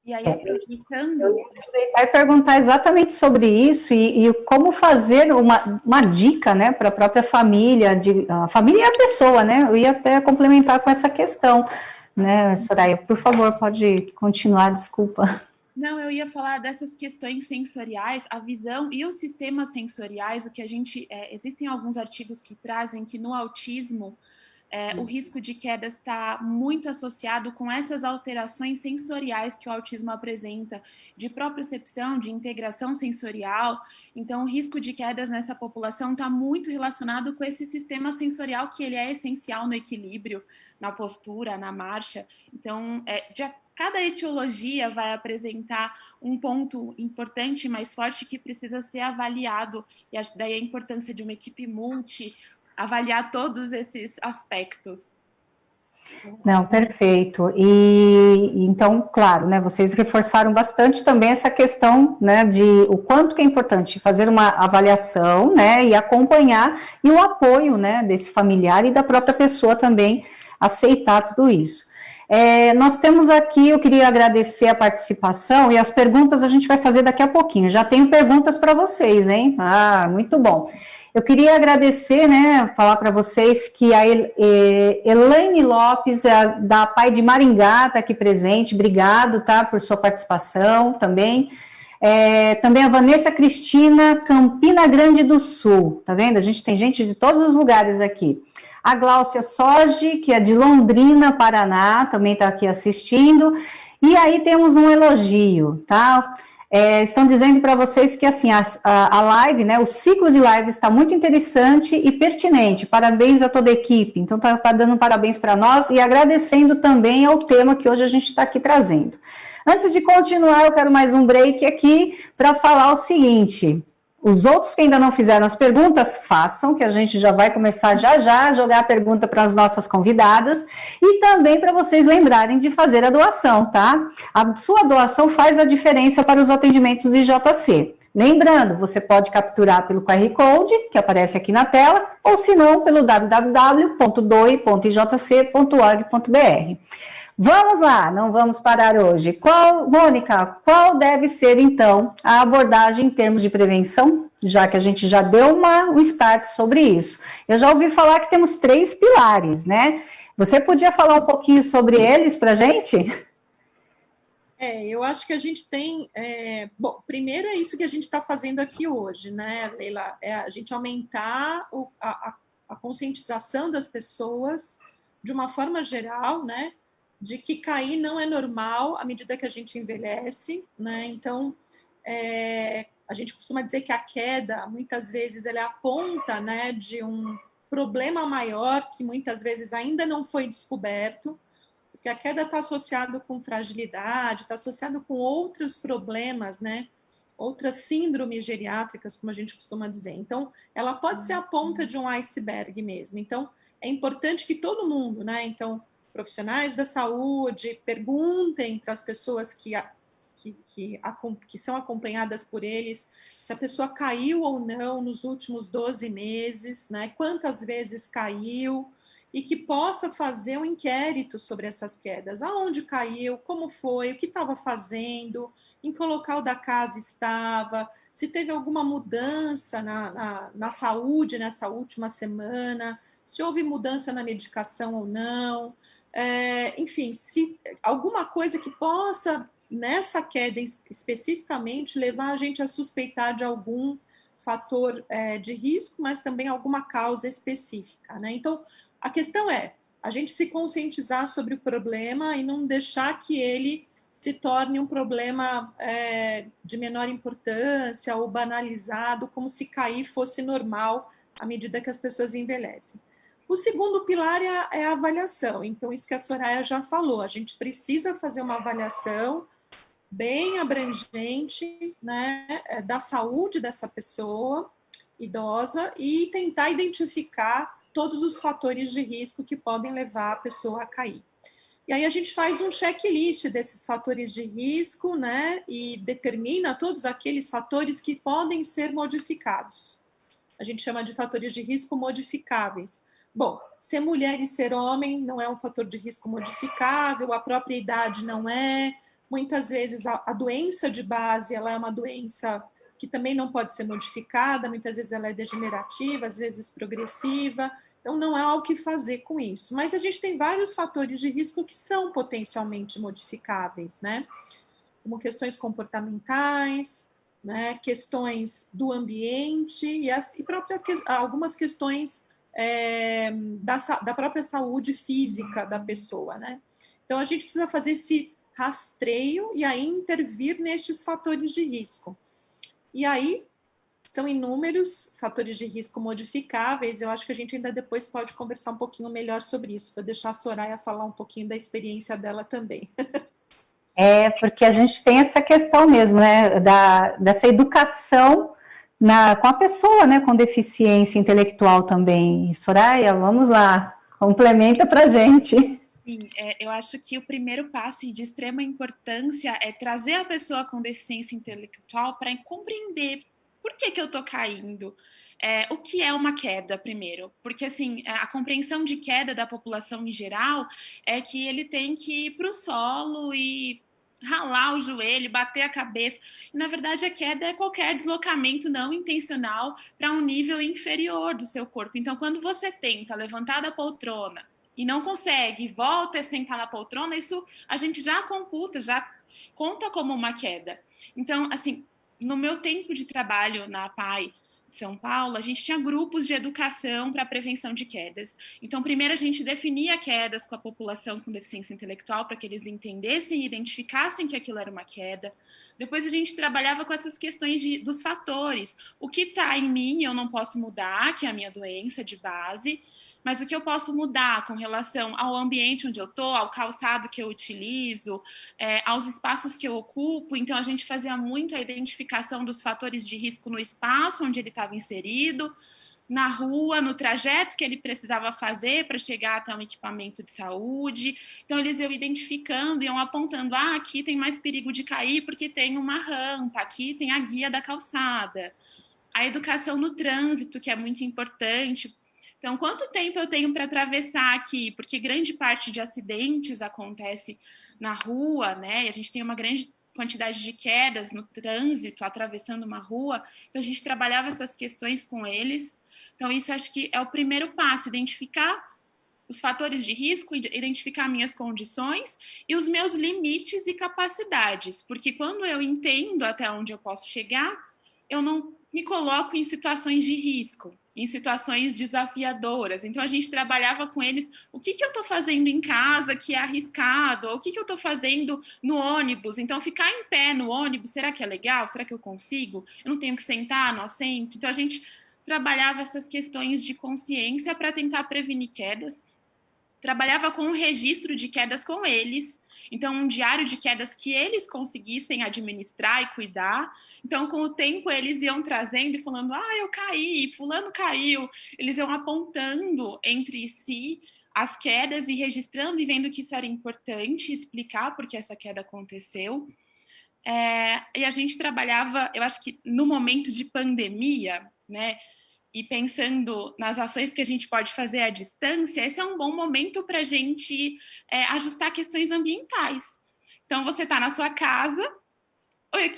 E aí, aproveitando... Eu ia aproveitar e perguntar exatamente sobre isso e como fazer uma dica, né, para a própria família, a família e a pessoa, né, eu ia até complementar com essa questão, né, Soraya, por favor, pode continuar, desculpa. Não, eu ia falar dessas questões sensoriais, a visão e os sistemas sensoriais, o que a gente... existem alguns artigos que trazem que no autismo, o risco de queda está muito associado com essas alterações sensoriais que o autismo apresenta, de propriocepção, de integração sensorial. Então, o risco de quedas nessa população está muito relacionado com esse sistema sensorial, que ele é essencial no equilíbrio, na postura, na marcha. Então, cada etiologia vai apresentar um ponto importante, mais forte, que precisa ser avaliado, e acho daí a importância de uma equipe multi, avaliar todos esses aspectos. Não, perfeito. E então, claro, né, vocês reforçaram bastante também essa questão, né, de o quanto que é importante fazer uma avaliação, né, e acompanhar, e o apoio, né, desse familiar e da própria pessoa também aceitar tudo isso. Nós temos aqui, eu queria agradecer a participação, e as perguntas a gente vai fazer daqui a pouquinho. Já tenho perguntas para vocês, hein? Ah, muito bom. Eu queria agradecer, né, falar para vocês que a Elaine Lopes, da Pai de Maringá, está aqui presente, obrigado, tá, por sua participação também. Também a Vanessa Cristina, Campina Grande do Sul, tá vendo? A gente tem gente de todos os lugares aqui. A Gláucia Soge, que é de Londrina, Paraná, também está aqui assistindo. E aí temos um elogio, tá? Estão dizendo para vocês que assim, a live, né, o ciclo de live está muito interessante e pertinente. Parabéns a toda a equipe. Então, está dando parabéns para nós e agradecendo também ao tema que hoje a gente está aqui trazendo. Antes de continuar, eu quero mais um break aqui para falar o seguinte. Os outros que ainda não fizeram as perguntas, façam, que a gente já vai começar já a jogar a pergunta para as nossas convidadas e também para vocês lembrarem de fazer a doação, tá? A sua doação faz a diferença para os atendimentos de JC. Lembrando, você pode capturar pelo QR Code, que aparece aqui na tela, ou se não, pelo www.doe.ijc.org.br. Vamos lá, não vamos parar hoje. Mônica, qual deve ser, então, a abordagem em termos de prevenção? Já que a gente já deu um start sobre isso. Eu já ouvi falar que temos 3 pilares, né? Você podia falar um pouquinho sobre eles para a gente? Eu acho que a gente tem... bom, primeiro é isso que a gente está fazendo aqui hoje, né, Leila? A gente aumentar a conscientização das pessoas de uma forma geral, né? De que cair não é normal à medida que a gente envelhece, né? Então, a gente costuma dizer que a queda, muitas vezes, ela é a ponta, né, de um problema maior que muitas vezes ainda não foi descoberto, porque a queda está associada com fragilidade, está associada com outros problemas, né? Outras síndromes geriátricas, como a gente costuma dizer. Então, ela pode ser a ponta de um iceberg mesmo. Então, é importante que todo mundo, né? Então, profissionais da saúde perguntem para as pessoas que são acompanhadas por eles se a pessoa caiu ou não nos últimos 12 meses, né? Quantas vezes caiu, e que possa fazer um inquérito sobre essas quedas. Aonde caiu, como foi, o que estava fazendo, em que local da casa estava, se teve alguma mudança na saúde nessa última semana, se houve mudança na medicação ou não. Enfim, se alguma coisa que possa nessa queda especificamente, levar a gente a suspeitar de algum fator de risco, mas também alguma causa específica, né? Então, a questão é a gente se conscientizar sobre o problema e não deixar que ele se torne um problema de menor importância ou banalizado, como se cair fosse normal à medida que as pessoas envelhecem. O segundo pilar é a avaliação. Então, isso que a Soraya já falou, a gente precisa fazer uma avaliação bem abrangente, né, da saúde dessa pessoa idosa e tentar identificar todos os fatores de risco que podem levar a pessoa a cair. E aí a gente faz um checklist desses fatores de risco, né, e determina todos aqueles fatores que podem ser modificados. A gente chama de fatores de risco modificáveis. Bom, ser mulher e ser homem não é um fator de risco modificável, a própria idade não é. Muitas vezes a doença de base ela é uma doença que também não pode ser modificada, muitas vezes ela é degenerativa, às vezes progressiva, então não há o que fazer com isso. Mas a gente tem vários fatores de risco que são potencialmente modificáveis, né? Como questões comportamentais, né? Questões do ambiente e algumas questões da própria saúde física da pessoa, né? Então a gente precisa fazer esse rastreio e aí intervir nestes fatores de risco. E aí são inúmeros fatores de risco modificáveis, eu acho que a gente ainda depois pode conversar um pouquinho melhor sobre isso, vou deixar a Soraya falar um pouquinho da experiência dela também. Porque a gente tem essa questão mesmo, né, dessa educação com a pessoa, né, com deficiência intelectual também. Soraya, vamos lá, complementa para a gente. Sim, eu acho que o primeiro passo e de extrema importância é trazer a pessoa com deficiência intelectual para compreender por que eu estou caindo. O que é uma queda, primeiro? Porque, assim, a compreensão de queda da população em geral é que ele tem que ir para o solo e ralar o joelho, bater a cabeça. E, na verdade, a queda é qualquer deslocamento não intencional para um nível inferior do seu corpo. Então, quando você tenta levantar da poltrona e não consegue, volta a sentar na poltrona, isso a gente já computa, já conta como uma queda. Então, assim, no meu tempo de trabalho na PAI de São Paulo, a gente tinha grupos de educação para prevenção de quedas. Então, primeiro a gente definia quedas com a população com deficiência intelectual para que eles entendessem e identificassem que aquilo era uma queda. Depois a gente trabalhava com essas questões dos fatores. O que está em mim eu não posso mudar, que é a minha doença de base, mas o que eu posso mudar com relação ao ambiente onde eu estou, ao calçado que eu utilizo, aos espaços que eu ocupo. Então, a gente fazia muito a identificação dos fatores de risco no espaço onde ele estava inserido, na rua, no trajeto que ele precisava fazer para chegar até um equipamento de saúde. Então, eles iam identificando, iam apontando, aqui tem mais perigo de cair porque tem uma rampa, aqui tem a guia da calçada. A educação no trânsito, que é muito importante. Então, quanto tempo eu tenho para atravessar aqui? Porque grande parte de acidentes acontece na rua, né? E a gente tem uma grande quantidade de quedas no trânsito, atravessando uma rua. Então, a gente trabalhava essas questões com eles. Então, isso acho que é o primeiro passo, identificar os fatores de risco, identificar minhas condições e os meus limites e capacidades. Porque quando eu entendo até onde eu posso chegar, eu não me coloco em situações de risco, em situações desafiadoras. Então, a gente trabalhava com eles, o que eu estou fazendo em casa que é arriscado, ou o que eu estou fazendo no ônibus. Então, ficar em pé no ônibus, será que é legal? Será que eu consigo? Eu não tenho que sentar no assento? Então, a gente trabalhava essas questões de consciência para tentar prevenir quedas. Trabalhava com um registro de quedas com eles, então um diário de quedas que eles conseguissem administrar e cuidar. Então, com o tempo, eles iam trazendo e falando, eu caí, fulano caiu. Eles iam apontando entre si as quedas e registrando e vendo que isso era importante, explicar por que essa queda aconteceu. E a gente trabalhava, eu acho que no momento de pandemia, né, e pensando nas ações que a gente pode fazer à distância, esse é um bom momento para a gente ajustar questões ambientais. Então, você está na sua casa,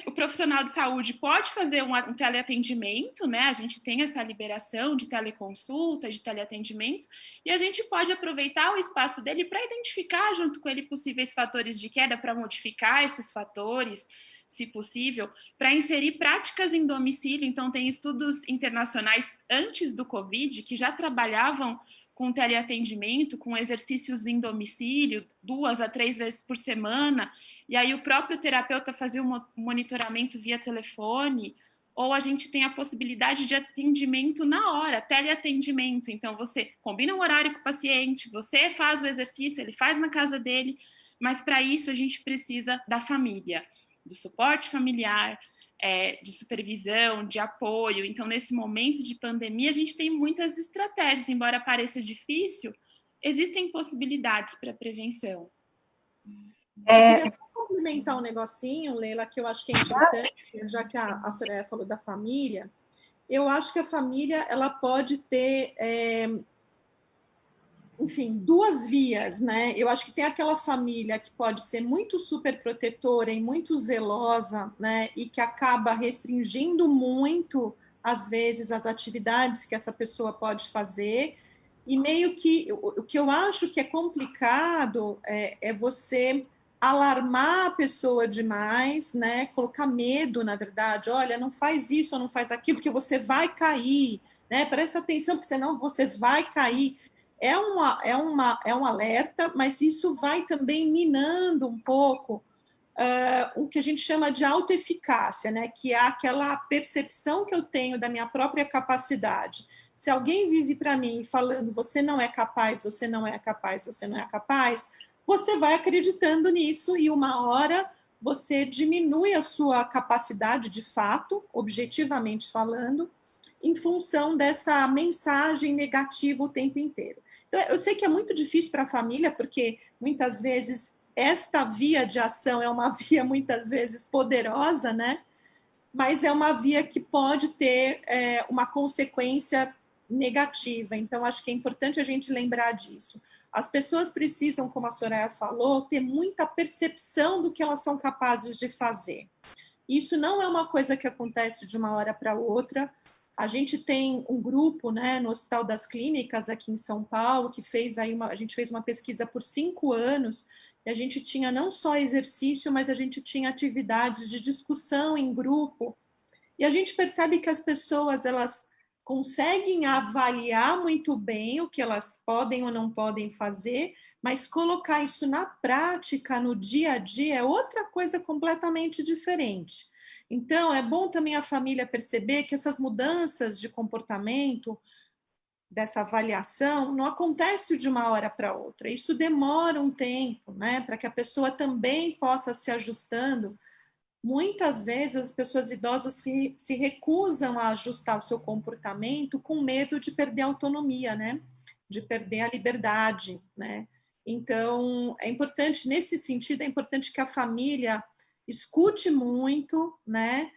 o profissional de saúde pode fazer um teleatendimento, né? A gente tem essa liberação de teleconsulta, de teleatendimento, e a gente pode aproveitar o espaço dele para identificar junto com ele possíveis fatores de queda, para modificar esses fatores, se possível, para inserir práticas em domicílio. Então, tem estudos internacionais antes do Covid que já trabalhavam com teleatendimento, com exercícios em domicílio, 2 a 3 vezes por semana, e aí o próprio terapeuta fazia um monitoramento via telefone, ou a gente tem a possibilidade de atendimento na hora, teleatendimento. Então, você combina um horário com o paciente, você faz o exercício, ele faz na casa dele, mas para isso a gente precisa da família, do suporte familiar, de supervisão, de apoio. Então, nesse momento de pandemia, a gente tem muitas estratégias, embora pareça difícil, existem possibilidades para prevenção. Eu queria complementar um negocinho, Leila, que eu acho que é importante, já que a Soraya falou da família. Eu acho que a família ela pode ter, enfim, 2 vias, né? Eu acho que tem aquela família que pode ser muito super protetora e muito zelosa, né? E que acaba restringindo muito, às vezes, as atividades que essa pessoa pode fazer. E meio que o que eu acho que é complicado é você alarmar a pessoa demais, né? Colocar medo, na verdade. Olha, não faz isso ou não faz aquilo, porque você vai cair, né? Presta atenção, porque senão você vai cair. É um alerta, mas isso vai também minando um pouco o que a gente chama de autoeficácia, né? Que é aquela percepção que eu tenho da minha própria capacidade. Se alguém vive para mim falando você não é capaz, você não é capaz, você não é capaz, você vai acreditando nisso e uma hora você diminui a sua capacidade de fato, objetivamente falando, em função dessa mensagem negativa o tempo inteiro. Então, eu sei que é muito difícil para a família, porque muitas vezes esta via de ação é uma via muitas vezes poderosa, né? Mas é uma via que pode ter uma consequência negativa. Então, acho que é importante a gente lembrar disso. As pessoas precisam, como a Soraya falou, ter muita percepção do que elas são capazes de fazer. Isso não é uma coisa que acontece de uma hora para outra. A gente tem um grupo, né, no Hospital das Clínicas, aqui em São Paulo, que fez aí a gente fez uma pesquisa por 5 anos, e a gente tinha não só exercício, mas a gente tinha atividades de discussão em grupo, e a gente percebe que as pessoas, elas conseguem avaliar muito bem o que elas podem ou não podem fazer, mas colocar isso na prática, no dia a dia, é outra coisa completamente diferente. Então, é bom também a família perceber que essas mudanças de comportamento, dessa avaliação, não acontece de uma hora para outra. Isso demora um tempo, né? Para que a pessoa também possa se ajustando. Muitas vezes as pessoas idosas se recusam a ajustar o seu comportamento com medo de perder a autonomia, né? De perder a liberdade, né? Então, é importante, nesse sentido, é importante que a família escute muito, né?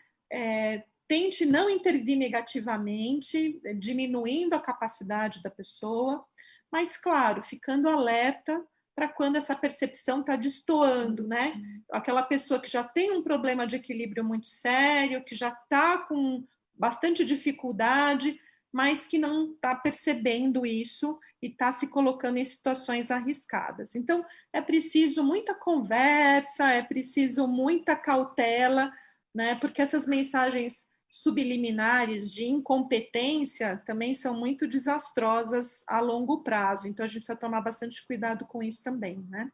Tente não intervir negativamente, diminuindo a capacidade da pessoa, mas, claro, ficando alerta para quando essa percepção está destoando, né? Aquela pessoa que já tem um problema de equilíbrio muito sério, que já está com bastante dificuldade, mas que não está percebendo isso e está se colocando em situações arriscadas. Então, é preciso muita conversa, é preciso muita cautela, né? Porque essas mensagens subliminares de incompetência também são muito desastrosas a longo prazo. Então, a gente precisa tomar bastante cuidado com isso também, né?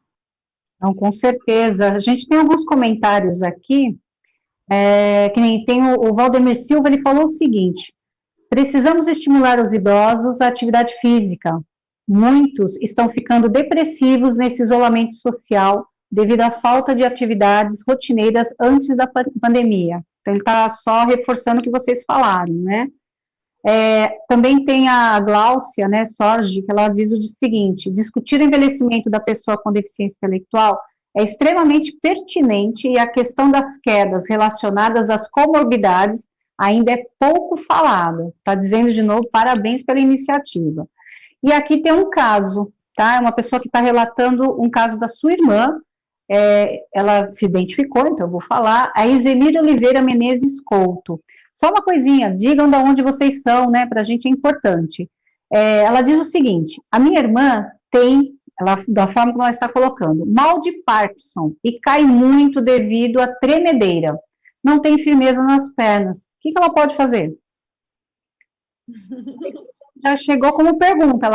Não, com certeza. A gente tem alguns comentários aqui, que nem tem o Valdemir Silva, ele falou o seguinte: precisamos estimular os idosos à atividade física. Muitos estão ficando depressivos nesse isolamento social devido à falta de atividades rotineiras antes da pandemia. Então, ele está só reforçando o que vocês falaram, né? Também tem a Gláucia, né, Sorge, que ela diz o seguinte: discutir o envelhecimento da pessoa com deficiência intelectual é extremamente pertinente e a questão das quedas relacionadas às comorbidades ainda é pouco falada. Está dizendo de novo, parabéns pela iniciativa. E aqui tem um caso, tá? É uma pessoa que está relatando um caso da sua irmã. ela se identificou, então eu vou falar, a Isemir Oliveira Menezes Couto. Só uma coisinha, digam de onde vocês são, né, para a gente é importante. Ela diz o seguinte, a minha irmã tem, da forma como ela está colocando, mal de Parkinson e cai muito devido à tremedeira. Não tem firmeza nas pernas. O que ela pode fazer? Já chegou como pergunta,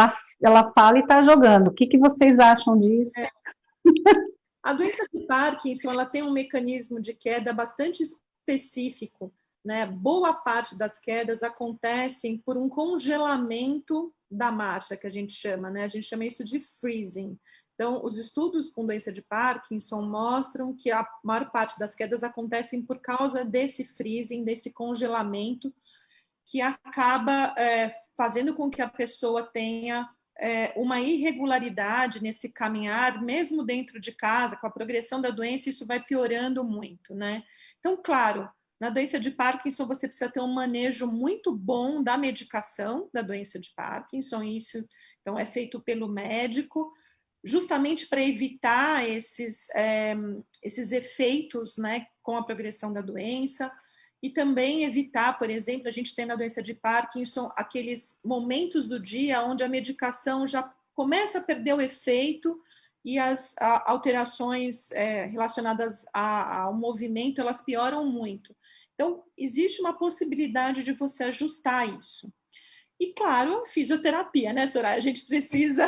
ela fala e está jogando. O que vocês acham disso? A doença de Parkinson, ela tem um mecanismo de queda bastante específico, né? Boa parte das quedas acontecem por um congelamento da marcha, que a gente chama, né? A gente chama isso de freezing. Então, os estudos com doença de Parkinson mostram que a maior parte das quedas acontecem por causa desse freezing, desse congelamento, que acaba fazendo com que a pessoa tenha uma irregularidade nesse caminhar, mesmo dentro de casa, com a progressão da doença, isso vai piorando muito, né? Então, claro, na doença de Parkinson, você precisa ter um manejo muito bom da medicação da doença de Parkinson, isso então é feito pelo médico, justamente para evitar esses efeitos, né, com a progressão da doença, e também evitar, por exemplo, a gente tem na doença de Parkinson aqueles momentos do dia onde a medicação já começa a perder o efeito e as alterações relacionadas ao movimento, elas pioram muito. Então, existe uma possibilidade de você ajustar isso. E, claro, a fisioterapia, né, Soraya? A gente precisa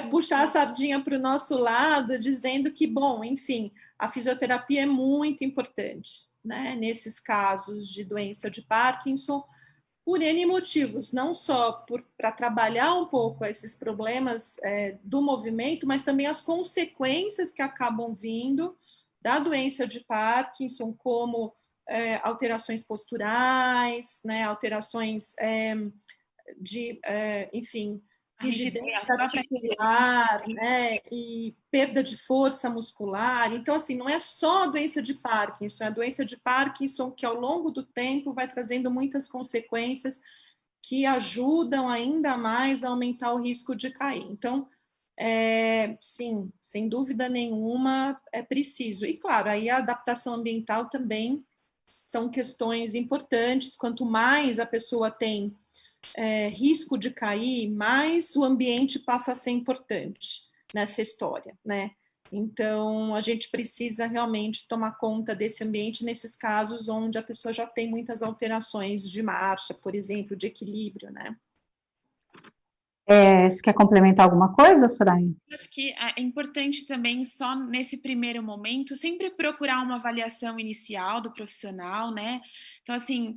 puxar a sardinha para o nosso lado, dizendo que, bom, enfim, a fisioterapia é muito importante, né, nesses casos de doença de Parkinson, por N motivos, não só para trabalhar um pouco esses problemas do movimento, mas também as consequências que acabam vindo da doença de Parkinson, como alterações posturais, né, alterações enfim, rigidez articular, né, e perda de força muscular. Então, assim, não é só a doença de Parkinson, é a doença de Parkinson que, ao longo do tempo, vai trazendo muitas consequências que ajudam ainda mais a aumentar o risco de cair. Então, sim, sem dúvida nenhuma, é preciso. E, claro, aí a adaptação ambiental também são questões importantes. Quanto mais a pessoa tem risco de cair, mais o ambiente passa a ser importante nessa história, né? Então, a gente precisa realmente tomar conta desse ambiente nesses casos onde a pessoa já tem muitas alterações de marcha, por exemplo, de equilíbrio, né? Você quer complementar alguma coisa, Soraya? Acho que é importante também, só nesse primeiro momento, sempre procurar uma avaliação inicial do profissional, né? Então, assim,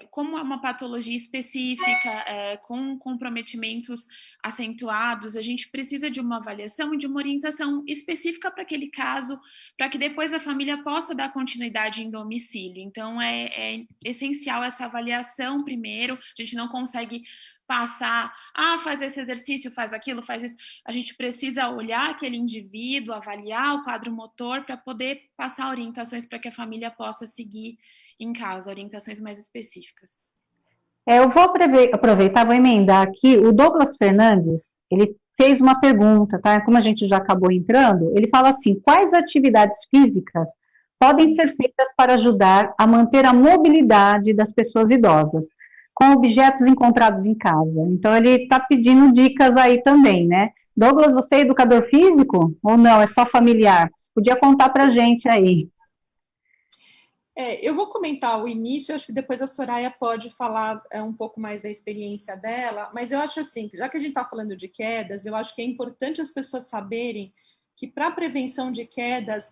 como é uma patologia específica, com comprometimentos acentuados, a gente precisa de uma avaliação e de uma orientação específica para aquele caso, para que depois a família possa dar continuidade em domicílio. Então, é essencial essa avaliação primeiro, a gente não consegue passar, faz esse exercício, faz aquilo, faz isso. A gente precisa olhar aquele indivíduo, avaliar o quadro motor para poder passar orientações para que a família possa seguir em casa, orientações mais específicas. Eu vou aproveitar, vou emendar aqui. O Douglas Fernandes, ele fez uma pergunta, tá? Como a gente já acabou entrando, ele fala assim: quais atividades físicas podem ser feitas para ajudar a manter a mobilidade das pessoas idosas, com objetos encontrados em casa? Então, ele está pedindo dicas aí também, né? Douglas, você é educador físico ou não? É só familiar? Você podia contar para a gente aí. Eu vou comentar o início, acho que depois a Soraya pode falar um pouco mais da experiência dela, mas eu acho assim, já que a gente está falando de quedas, eu acho que é importante as pessoas saberem que para a prevenção de quedas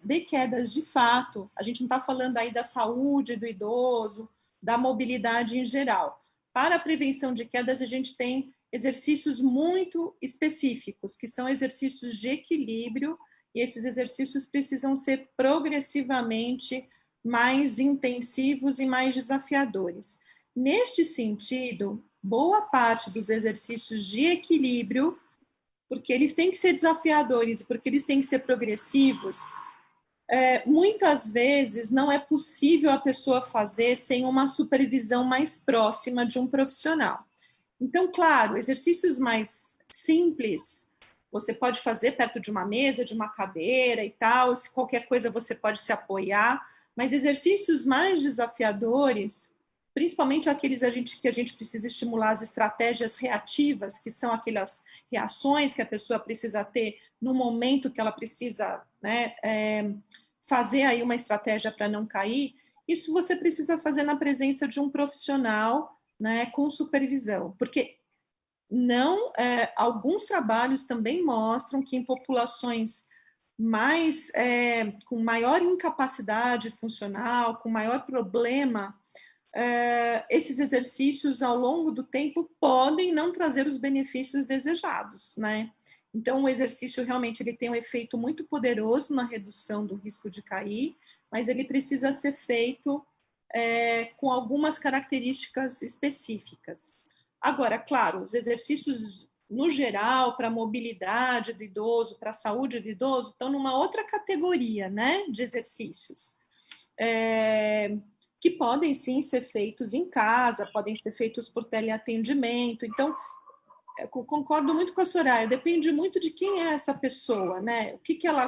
de fato, a gente não está falando aí da saúde do idoso, da mobilidade em geral. Para a prevenção de quedas, a gente tem exercícios muito específicos, que são exercícios de equilíbrio, e esses exercícios precisam ser progressivamente mais intensivos e mais desafiadores. Neste sentido, boa parte dos exercícios de equilíbrio, porque eles têm que ser desafiadores e porque eles têm que ser progressivos, muitas vezes não é possível a pessoa fazer sem uma supervisão mais próxima de um profissional. Então, claro, exercícios mais simples, você pode fazer perto de uma mesa, de uma cadeira e tal, se qualquer coisa você pode se apoiar, mas exercícios mais desafiadores, principalmente aqueles que a gente precisa estimular as estratégias reativas, que são aquelas reações que a pessoa precisa ter no momento que ela precisa, né, fazer aí uma estratégia para não cair. Isso você precisa fazer na presença de um profissional, né, com supervisão, porque alguns trabalhos também mostram que em populações com maior incapacidade funcional, com maior problema, esses exercícios ao longo do tempo podem não trazer os benefícios desejados, né? Então, o exercício realmente ele tem um efeito muito poderoso na redução do risco de cair, mas ele precisa ser feito com algumas características específicas. Agora, claro, os exercícios no geral, para a mobilidade do idoso, para a saúde do idoso, estão numa outra categoria, né, de exercícios, que podem sim ser feitos em casa, podem ser feitos por teleatendimento. Então, eu concordo muito com a Soraya, depende muito de quem é essa pessoa, né?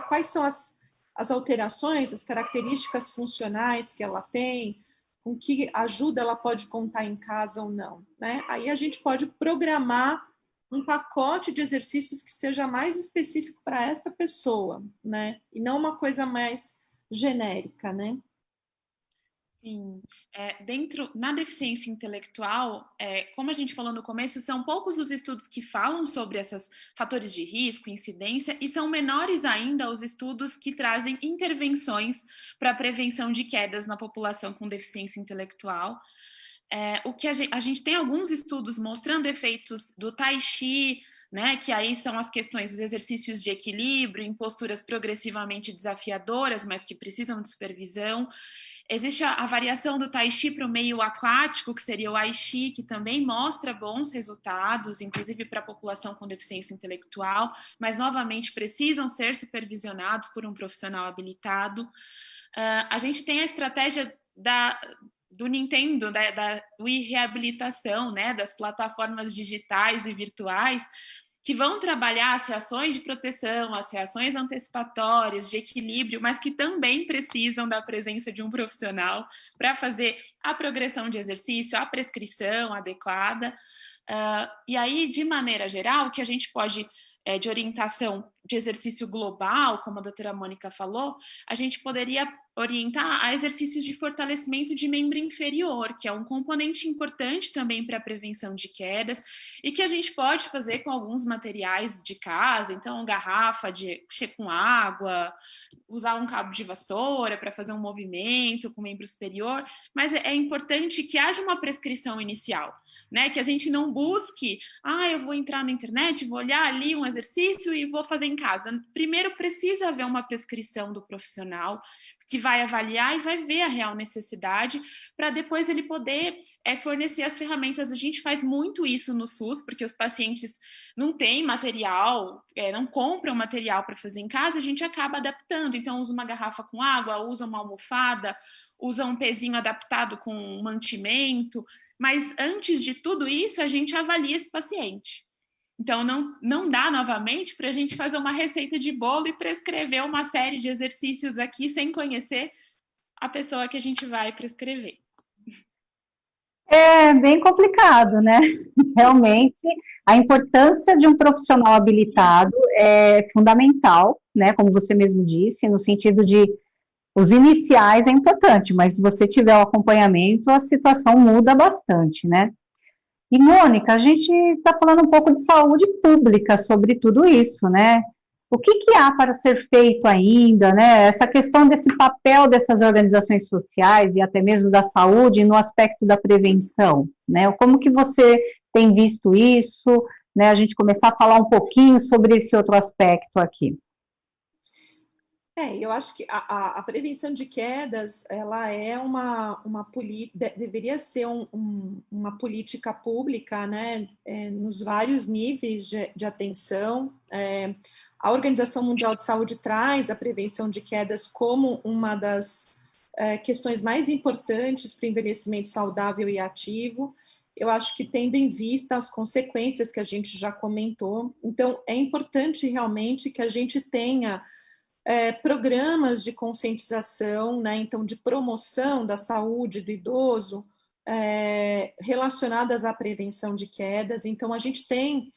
Quais são as alterações, as características funcionais que ela tem, com que ajuda ela pode contar em casa ou não, né? Aí a gente pode programar um pacote de exercícios que seja mais específico para esta pessoa, né? E não uma coisa mais genérica, né? Sim, na deficiência intelectual, como a gente falou no começo, são poucos os estudos que falam sobre esses fatores de risco, incidência, e são menores ainda os estudos que trazem intervenções para a prevenção de quedas na população com deficiência intelectual. O que a gente tem alguns estudos mostrando efeitos do Tai Chi, né, que aí são as questões dos exercícios de equilíbrio em posturas progressivamente desafiadoras, mas que precisam de supervisão. Existe a variação do Tai Chi para o meio aquático, que seria o Ai Chi, que também mostra bons resultados, inclusive para a população com deficiência intelectual, mas novamente precisam ser supervisionados por um profissional habilitado. A gente tem a estratégia do Nintendo, da Wii Reabilitação, né, das plataformas digitais e virtuais, que vão trabalhar as reações de proteção, as reações antecipatórias, de equilíbrio, mas que também precisam da presença de um profissional para fazer a progressão de exercício, a prescrição adequada. E aí, de maneira geral, o que a gente pode, de orientação de exercício global, como a doutora Mônica falou, a gente poderia orientar a exercícios de fortalecimento de membro inferior, que é um componente importante também para a prevenção de quedas e que a gente pode fazer com alguns materiais de casa, então garrafa com água, usar um cabo de vassoura para fazer um movimento com o membro superior, mas é importante que haja uma prescrição inicial, né? Que a gente não busque, eu vou entrar na internet, vou olhar ali um exercício e vou fazer em casa. Primeiro precisa haver uma prescrição do profissional que vai avaliar e vai ver a real necessidade para depois ele poder fornecer as ferramentas. A gente faz muito isso no SUS, porque os pacientes não têm material, não compram material para fazer em casa, a gente acaba adaptando. Então, usa uma garrafa com água, usa uma almofada, usa um pezinho adaptado com um mantimento, mas antes de tudo isso, a gente avalia esse paciente. Então, não dá novamente para a gente fazer uma receita de bolo e prescrever uma série de exercícios aqui sem conhecer a pessoa que a gente vai prescrever. É bem complicado, né? Realmente, a importância de um profissional habilitado é fundamental, né? Como você mesmo disse, no sentido de os iniciais é importante, mas se você tiver o acompanhamento, a situação muda bastante, né? E, Mônica, a gente está falando um pouco de saúde pública sobre tudo isso, né? O que há para ser feito ainda, né? Essa questão desse papel dessas organizações sociais e até mesmo da saúde no aspecto da prevenção, né? Como que você tem visto isso, né? A gente começar a falar um pouquinho sobre esse outro aspecto aqui. Eu acho que a prevenção de quedas, ela é deveria ser uma política pública, né, nos vários níveis de atenção. A Organização Mundial de Saúde traz a prevenção de quedas como uma das questões mais importantes para o envelhecimento saudável e ativo. eu acho que tendo em vista as consequências que a gente já comentou, então é importante realmente que a gente tenha programas de conscientização, né, então de promoção da saúde do idoso, relacionadas à prevenção de quedas. Então a gente tem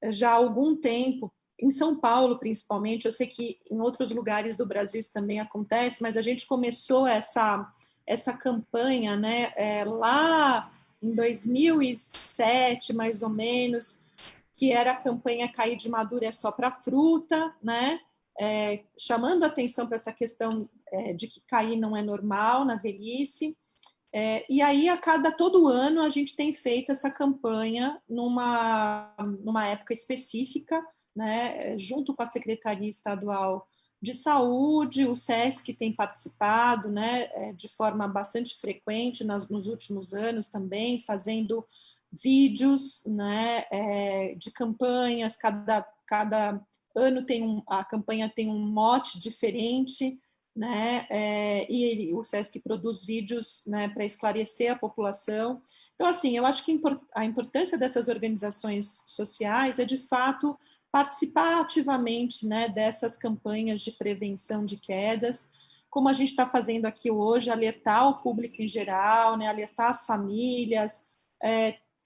já há algum tempo, em São Paulo principalmente, eu sei que em outros lugares do Brasil isso também acontece, mas a gente começou essa campanha, né, lá em 2007, mais ou menos, que era a campanha Cair de Maduro é só para fruta, né, chamando atenção para essa questão de que cair não é normal na velhice. E aí, todo ano, a gente tem feito essa campanha numa época específica, né, junto com a Secretaria Estadual de Saúde, o SESC tem participado, né, de forma bastante frequente nos últimos anos também, fazendo vídeos, né, de campanhas, cada ano a campanha tem um mote diferente, né, e o SESC produz vídeos, né, para esclarecer a população. Então, assim, eu acho que a importância dessas organizações sociais é, de fato, participar ativamente, né, dessas campanhas de prevenção de quedas, como a gente está fazendo aqui hoje, alertar o público em geral, né, alertar as famílias,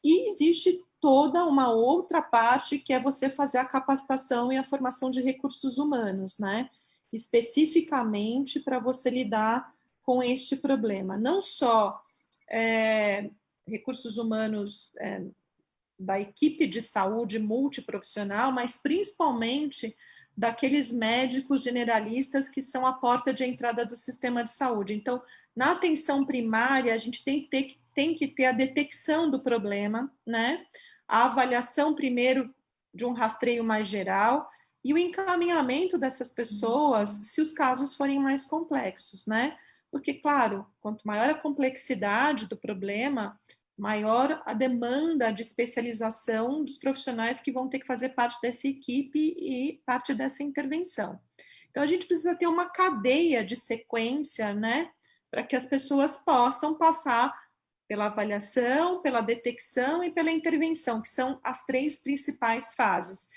e existe toda uma outra parte que é você fazer a capacitação e a formação de recursos humanos, né, especificamente para você lidar com este problema. Não só recursos humanos da equipe de saúde multiprofissional, mas principalmente daqueles médicos generalistas que são a porta de entrada do sistema de saúde. Então, na atenção primária, a gente tem que ter a detecção do problema, né? A avaliação primeiro de um rastreio mais geral e o encaminhamento dessas pessoas se os casos forem mais complexos, né? Porque, claro, quanto maior a complexidade do problema, maior a demanda de especialização dos profissionais que vão ter que fazer parte dessa equipe e parte dessa intervenção. Então, a gente precisa ter uma cadeia de sequência, né, para que as pessoas possam passar pela avaliação, pela detecção e pela intervenção, que são as 3 principais fases.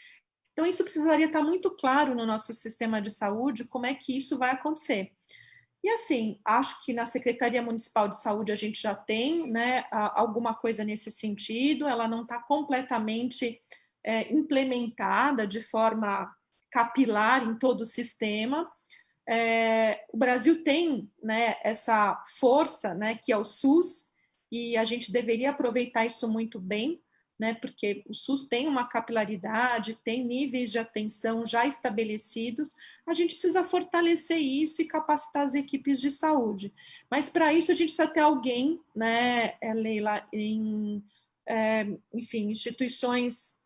Então, isso precisaria estar muito claro no nosso sistema de saúde, como é que isso vai acontecer. E assim, acho que na Secretaria Municipal de Saúde a gente já tem, né, alguma coisa nesse sentido, ela não está completamente implementada de forma capilar em todo o sistema. O Brasil tem, né, essa força, né, que é o SUS, e a gente deveria aproveitar isso muito bem, né, porque o SUS tem uma capilaridade, tem níveis de atenção já estabelecidos, a gente precisa fortalecer isso e capacitar as equipes de saúde. Mas, para isso, a gente precisa ter alguém, né, Leila, enfim, instituições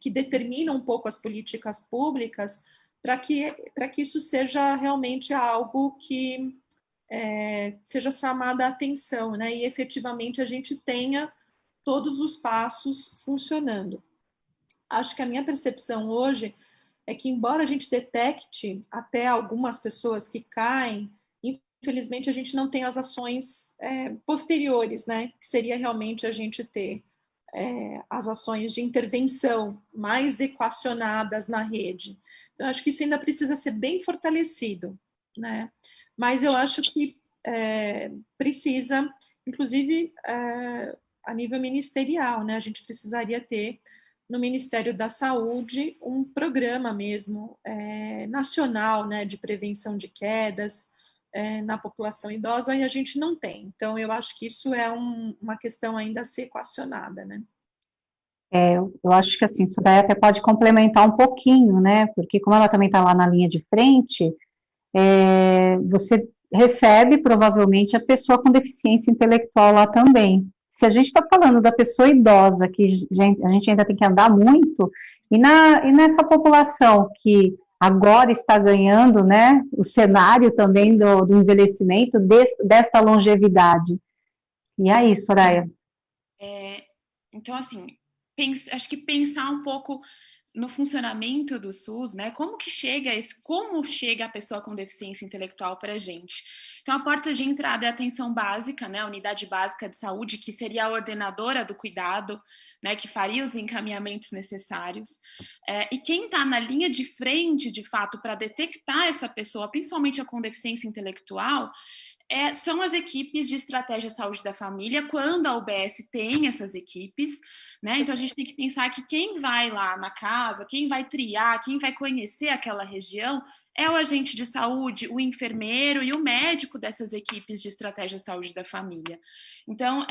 que determinam um pouco as políticas públicas para que isso seja realmente algo que seja chamada a atenção, né, e efetivamente a gente tenha todos os passos funcionando. Acho que a minha percepção hoje é que, embora a gente detecte até algumas pessoas que caem, infelizmente a gente não tem as ações posteriores, né? Que seria realmente a gente ter as ações de intervenção mais equacionadas na rede. Então, acho que isso ainda precisa ser bem fortalecido, né? Mas eu acho que precisa, inclusive, a nível ministerial, né? A gente precisaria ter no Ministério da Saúde um programa mesmo nacional, né, de prevenção de quedas na população idosa, e a gente não tem. Então, eu acho que isso é uma questão ainda a ser equacionada, né? Eu acho que assim, isso daí até pode complementar um pouquinho, né? Porque como ela também está lá na linha de frente, você recebe provavelmente a pessoa com deficiência intelectual lá também. Se a gente está falando da pessoa idosa, que a gente ainda tem que andar muito, e nessa população que agora está ganhando, né, o cenário também do envelhecimento, desta longevidade. E aí, Soraya? Então, assim, acho que pensar um pouco no funcionamento do SUS, né? Como chega a pessoa com deficiência intelectual para a gente? Então, a porta de entrada é a atenção básica, né? A unidade básica de saúde, que seria a ordenadora do cuidado, né? Que faria os encaminhamentos necessários. E quem está na linha de frente, de fato, para detectar essa pessoa, principalmente a com deficiência intelectual, são as equipes de estratégia saúde da família, quando a UBS tem essas equipes, né? Então, a gente tem que pensar que quem vai lá na casa, quem vai triar, quem vai conhecer aquela região, é o agente de saúde, o enfermeiro e o médico dessas equipes de estratégia saúde da família. Então,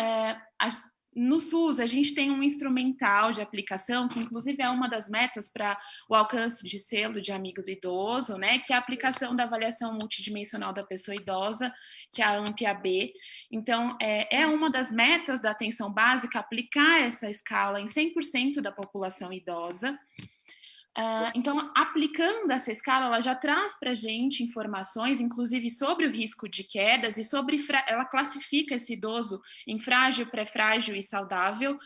no SUS, a gente tem um instrumental de aplicação, que inclusive é uma das metas para o alcance de selo de amigo do idoso, né, que é a aplicação da avaliação multidimensional da pessoa idosa, que é a AMP-AB. Então, é uma das metas da atenção básica aplicar essa escala em 100% da população idosa. Então, aplicando essa escala, ela já traz para a gente informações, inclusive sobre o risco de quedas, e ela classifica esse idoso em frágil, pré-frágil e saudável,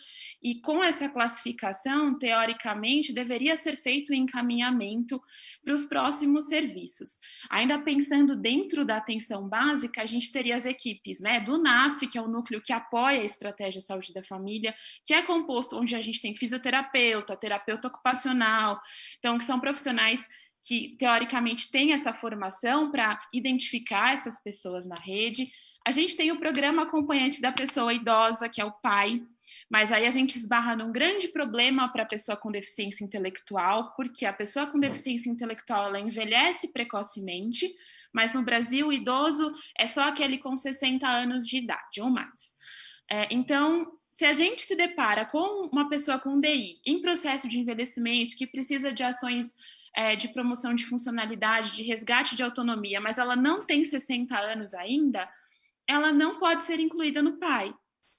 e com essa classificação, teoricamente, deveria ser feito o encaminhamento para os próximos serviços. Ainda pensando dentro da atenção básica, a gente teria as equipes, né, do NASF, que é o núcleo que apoia a estratégia saúde da família, que é composto onde a gente tem fisioterapeuta, terapeuta ocupacional, então, que são profissionais que, teoricamente, têm essa formação para identificar essas pessoas na rede. A gente tem o programa acompanhante da pessoa idosa, que é o PAI, mas aí a gente esbarra num grande problema para a pessoa com deficiência intelectual, porque a pessoa com deficiência intelectual, ela envelhece precocemente, mas no Brasil, o idoso é só aquele com 60 anos de idade ou mais. Então, se a gente se depara com uma pessoa com DI em processo de envelhecimento, que precisa de ações de promoção de funcionalidade, de resgate de autonomia, mas ela não tem 60 anos ainda, ela não pode ser incluída no PAI.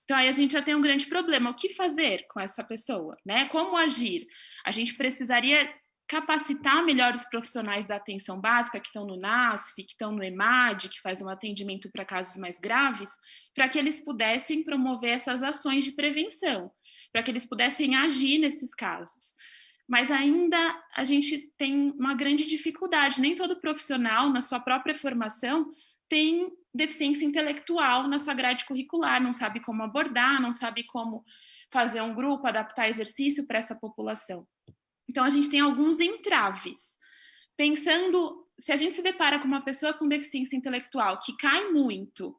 Então, aí a gente já tem um grande problema. O que fazer com essa pessoa, né? Como agir? A gente precisaria capacitar melhor os profissionais da atenção básica que estão no NASF, que estão no EMAD, que faz um atendimento para casos mais graves, para que eles pudessem promover essas ações de prevenção, para que eles pudessem agir nesses casos. Mas ainda a gente tem uma grande dificuldade. Nem todo profissional, na sua própria formação, tem deficiência intelectual na sua grade curricular, não sabe como abordar, não sabe como fazer um grupo, adaptar exercício para essa população. Então, a gente tem alguns entraves. Pensando, se a gente se depara com uma pessoa com deficiência intelectual que cai muito,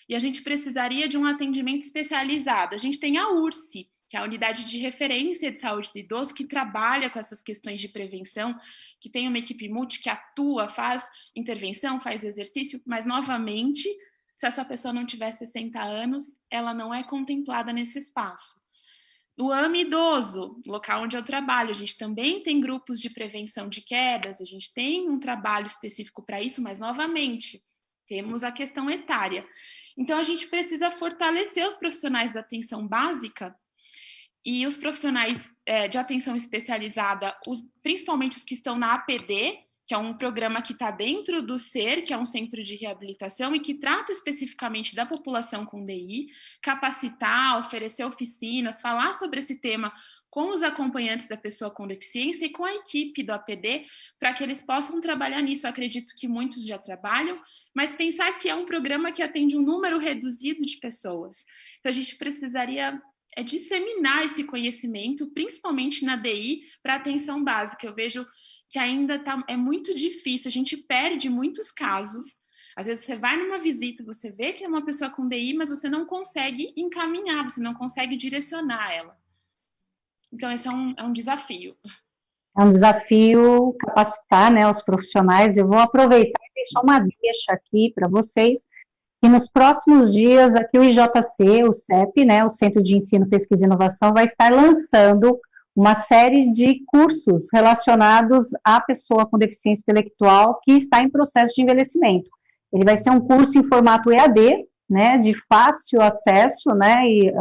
e a gente precisaria de um atendimento especializado, a gente tem a URSE, que é a Unidade de Referência de Saúde do Idoso, que trabalha com essas questões de prevenção, que tem uma equipe multi que atua, faz intervenção, faz exercício, mas, novamente, se essa pessoa não tiver 60 anos, ela não é contemplada nesse espaço. No AME Idoso, local onde eu trabalho, a gente também tem grupos de prevenção de quedas, a gente tem um trabalho específico para isso, mas, novamente, temos a questão etária. Então, a gente precisa fortalecer os profissionais da atenção básica e os profissionais de atenção especializada, principalmente os que estão na APD, que é um programa que está dentro do SER, que é um centro de reabilitação e que trata especificamente da população com DI, capacitar, oferecer oficinas, falar sobre esse tema com os acompanhantes da pessoa com deficiência e com a equipe do APD, para que eles possam trabalhar nisso. Eu acredito que muitos já trabalham, mas pensar que é um programa que atende um número reduzido de pessoas. Então, a gente precisaria disseminar esse conhecimento, principalmente na DI, para atenção básica. Eu vejo que ainda é muito difícil, a gente perde muitos casos. Às vezes você vai numa visita, você vê que é uma pessoa com DI, mas você não consegue encaminhar, você não consegue direcionar ela. Então, esse é um desafio. É um desafio capacitar, né, os profissionais. Eu vou aproveitar e deixar uma deixa aqui para vocês, que nos próximos dias, aqui o IJC, o CEP, né, o Centro de Ensino, Pesquisa e Inovação, vai estar lançando uma série de cursos relacionados à pessoa com deficiência intelectual que está em processo de envelhecimento. Ele vai ser um curso em formato EAD, né, de fácil acesso, né,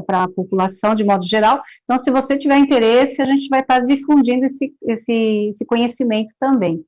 para a população de modo geral. Então, se você tiver interesse, a gente vai estar difundindo esse conhecimento também.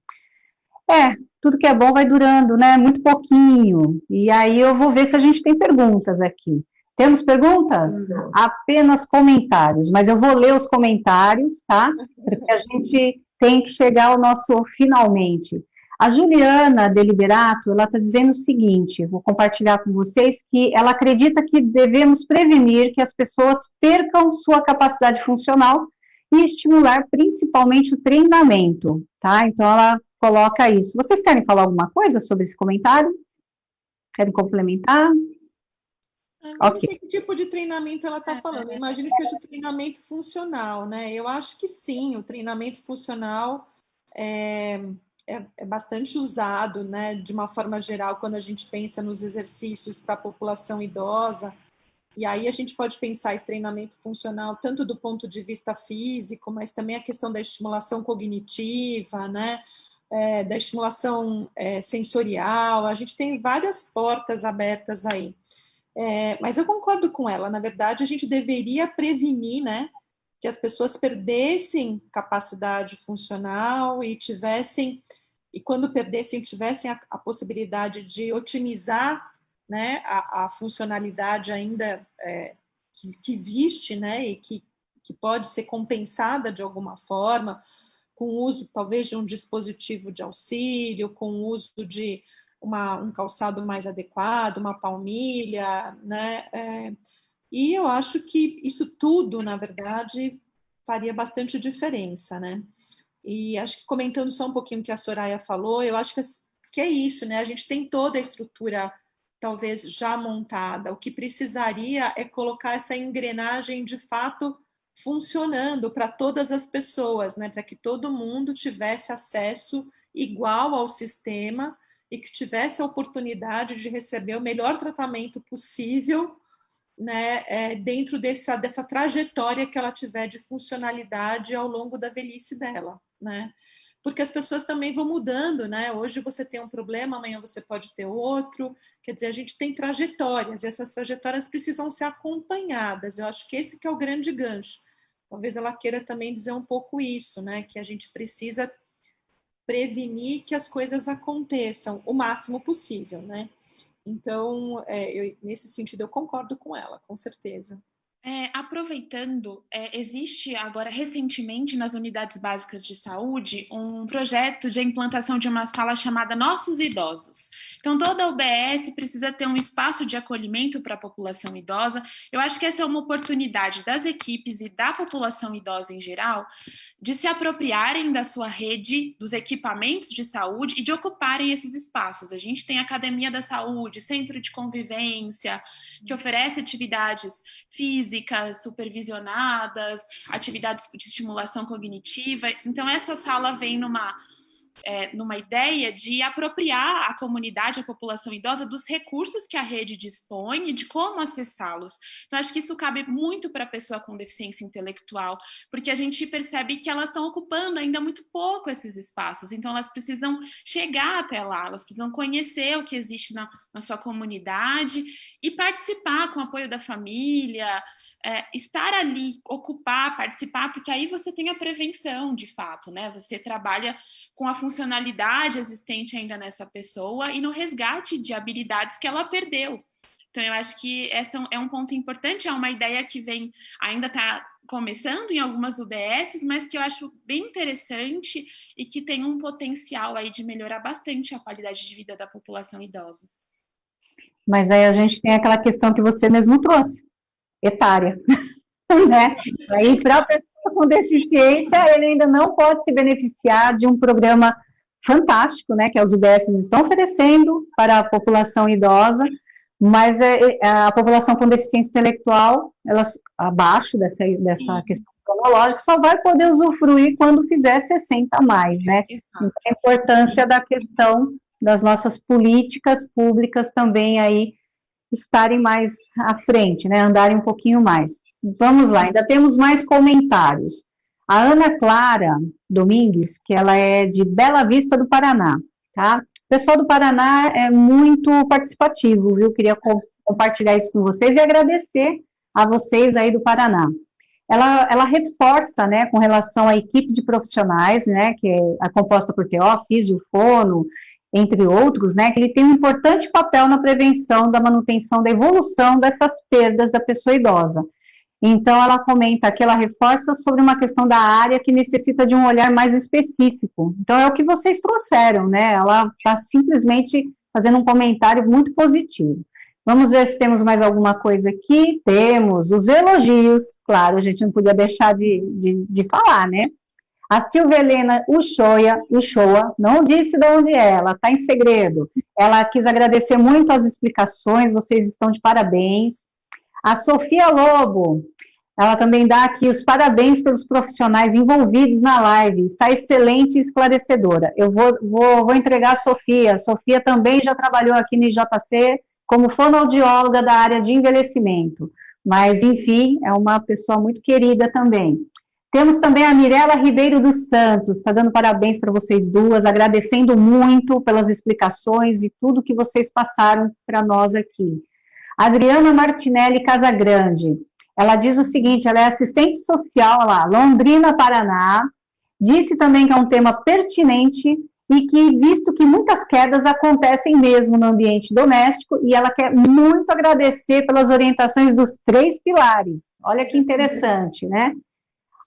Tudo que é bom vai durando, né, muito pouquinho. E aí eu vou ver se a gente tem perguntas aqui. Temos perguntas? Apenas comentários, mas eu vou ler os comentários, tá? Porque a gente tem que chegar ao nosso finalmente. A Juliana Deliberato, ela está dizendo o seguinte, vou compartilhar com vocês, que ela acredita que devemos prevenir que as pessoas percam sua capacidade funcional e estimular principalmente o treinamento, tá? Então, ela coloca isso. Vocês querem falar alguma coisa sobre esse comentário? Querem complementar? Eu não sei que tipo de treinamento ela está falando. Eu imagino que seja treinamento funcional, né? Eu acho que sim, o treinamento funcional é bastante usado, né? De uma forma geral, quando a gente pensa nos exercícios para a população idosa. E aí a gente pode pensar esse treinamento funcional tanto do ponto de vista físico, mas também a questão da estimulação cognitiva, né? Da estimulação sensorial. A gente tem várias portas abertas aí. Mas eu concordo com ela. Na verdade, a gente deveria prevenir, né, que as pessoas perdessem capacidade funcional e quando perdessem, tivessem a possibilidade de otimizar, né, a funcionalidade ainda que existe, né, e que pode ser compensada de alguma forma, com o uso, talvez, de um dispositivo de auxílio, com o uso de um calçado mais adequado, uma palmilha, né? E eu acho que isso tudo, na verdade, faria bastante diferença, né? E acho que comentando só um pouquinho o que a Soraya falou, eu acho que é isso, né? A gente tem toda a estrutura, talvez, já montada. O que precisaria é colocar essa engrenagem, de fato, funcionando para todas as pessoas, né? Para que todo mundo tivesse acesso igual ao sistema e que tivesse a oportunidade de receber o melhor tratamento possível, né, dentro dessa trajetória que ela tiver de funcionalidade ao longo da velhice dela, né? Porque as pessoas também vão mudando, né? Hoje você tem um problema, amanhã você pode ter outro. Quer dizer, a gente tem trajetórias, e essas trajetórias precisam ser acompanhadas. Eu acho que esse que é o grande gancho. Talvez ela queira também dizer um pouco isso, né? Que a gente precisa prevenir que as coisas aconteçam o máximo possível, né? Então, nesse sentido, eu concordo com ela, com certeza. Aproveitando, existe agora recentemente nas unidades básicas de saúde um projeto de implantação de uma sala chamada Nossos Idosos. Então, toda UBS precisa ter um espaço de acolhimento para a população idosa. Eu acho que essa é uma oportunidade das equipes e da população idosa em geral de se apropriarem da sua rede, dos equipamentos de saúde e de ocuparem esses espaços. A gente tem Academia da Saúde, Centro de Convivência, que oferece atividades físicas, supervisionadas, atividades de estimulação cognitiva. Então, essa sala vem numa ideia de apropriar a comunidade, a população idosa, dos recursos que a rede dispõe e de como acessá-los. Então, acho que isso cabe muito para a pessoa com deficiência intelectual, porque a gente percebe que elas estão ocupando ainda muito pouco esses espaços, então elas precisam chegar até lá, elas precisam conhecer o que existe na sua comunidade e participar com o apoio da família, estar ali, ocupar, participar, porque aí você tem a prevenção, de fato, né? Você trabalha com a funcionalidade existente ainda nessa pessoa e no resgate de habilidades que ela perdeu. Então, eu acho que esse é um ponto importante, é uma ideia que ainda está começando em algumas UBSs, mas que eu acho bem interessante e que tem um potencial aí de melhorar bastante a qualidade de vida da população idosa. Mas aí a gente tem aquela questão que você mesmo trouxe, etária, né? Aí, para a pessoa com deficiência, ele ainda não pode se beneficiar de um programa fantástico, né, que as UBSs estão oferecendo para a população idosa, mas a população com deficiência intelectual, ela, abaixo dessa questão cronológica, só vai poder usufruir quando fizer 60 a mais, né? Então, a importância da questão das nossas políticas públicas também aí estarem mais à frente, né, andarem um pouquinho mais. Vamos lá, ainda temos mais comentários. A Ana Clara Domingues, que ela é de Bela Vista do Paraná, tá? O pessoal do Paraná é muito participativo, viu? Queria compartilhar isso com vocês e agradecer a vocês aí do Paraná. Ela reforça, né, com relação à equipe de profissionais, né, que é composta por TO, físio, fono, entre outros, né, que ele tem um importante papel na prevenção da manutenção da evolução dessas perdas da pessoa idosa. Então, ela comenta que ela reforça sobre uma questão da área que necessita de um olhar mais específico. Então, é o que vocês trouxeram, né? Ela está simplesmente fazendo um comentário muito positivo. Vamos ver se temos mais alguma coisa aqui. Temos os elogios, claro, a gente não podia deixar de falar, né? A Silvia Helena Uchoa não disse de onde é, ela está em segredo. Ela quis agradecer muito as explicações, vocês estão de parabéns. A Sofia Lobo, ela também dá aqui os parabéns pelos profissionais envolvidos na live, está excelente e esclarecedora. Eu vou entregar a Sofia. A Sofia também já trabalhou aqui no IJC como fonoaudióloga da área de envelhecimento, mas, enfim, é uma pessoa muito querida também. Temos também a Mirela Ribeiro dos Santos, está dando parabéns para vocês duas, agradecendo muito pelas explicações e tudo que vocês passaram para nós aqui. Adriana Martinelli Casagrande, ela diz o seguinte, ela é assistente social lá, Londrina, Paraná, disse também que é um tema pertinente e que, visto que muitas quedas acontecem mesmo no ambiente doméstico, e ela quer muito agradecer pelas orientações dos 3 pilares. Olha que interessante, né?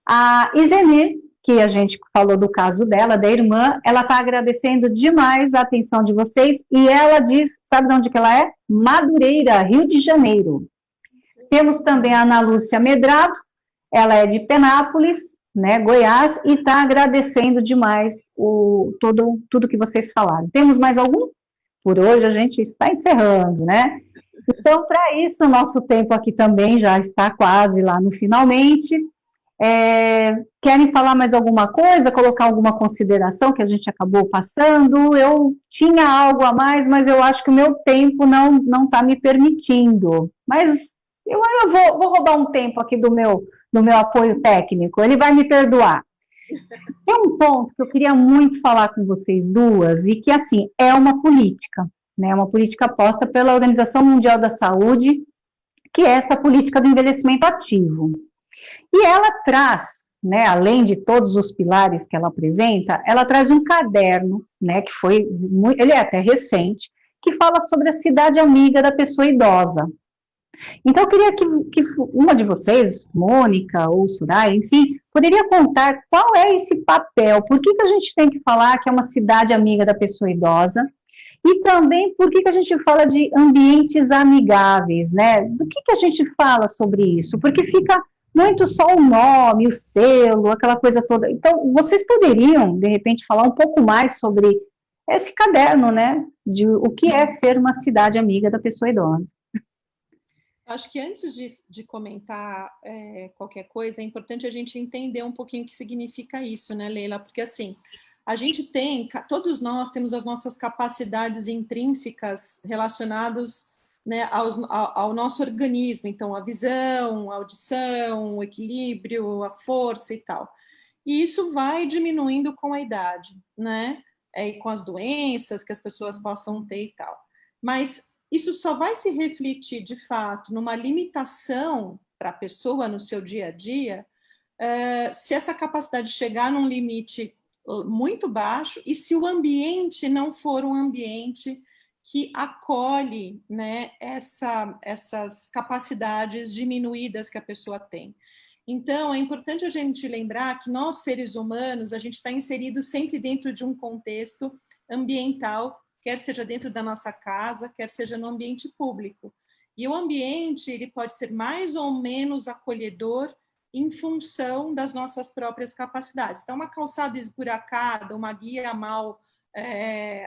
A Isenir, que a gente falou do caso dela, da irmã, ela está agradecendo demais a atenção de vocês, e ela diz, sabe de onde que ela é? Madureira, Rio de Janeiro. Temos também a Ana Lúcia Medrado, ela é de Penápolis, né, Goiás, e está agradecendo demais tudo que vocês falaram. Temos mais algum? Por hoje a gente está encerrando, né? Então, para isso, o nosso tempo aqui também já está quase lá no finalmente. Querem falar mais alguma coisa, colocar alguma consideração que a gente acabou passando? Eu tinha algo a mais, mas eu acho que o meu tempo não está me permitindo. Mas eu vou roubar um tempo aqui do meu apoio técnico, ele vai me perdoar. Tem um ponto que eu queria muito falar com vocês duas, e que, assim, é uma política, né? Uma política posta pela Organização Mundial da Saúde, que é essa política do envelhecimento ativo. E ela traz, né, além de todos os pilares que ela apresenta, ela traz um caderno, né, que ele é até recente, que fala sobre a cidade amiga da pessoa idosa. Então, eu queria que uma de vocês, Mônica ou Soraya, enfim, poderia contar qual é esse papel, por que a gente tem que falar que é uma cidade amiga da pessoa idosa, e também por que a gente fala de ambientes amigáveis, né? Do que a gente fala sobre isso? Porque fica muito só o nome, o selo, aquela coisa toda. Então, vocês poderiam, de repente, falar um pouco mais sobre esse caderno, né? De o que é ser uma cidade amiga da pessoa idosa. Acho que antes de comentar qualquer coisa, é importante a gente entender um pouquinho o que significa isso, né, Leila? Porque, assim, todos nós temos as nossas capacidades intrínsecas relacionadas, né, ao nosso organismo, então, a visão, a audição, o equilíbrio, a força e tal. E isso vai diminuindo com a idade, né? E com as doenças que as pessoas possam ter e tal. Mas isso só vai se refletir, de fato, numa limitação para a pessoa no seu dia a dia, se essa capacidade chegar num limite muito baixo e se o ambiente não for um ambiente que acolhe, né, essas capacidades diminuídas que a pessoa tem. Então, é importante a gente lembrar que nós, seres humanos, a gente está inserido sempre dentro de um contexto ambiental, quer seja dentro da nossa casa, quer seja no ambiente público. E o ambiente, ele pode ser mais ou menos acolhedor em função das nossas próprias capacidades. Então, uma calçada esburacada, uma guia mal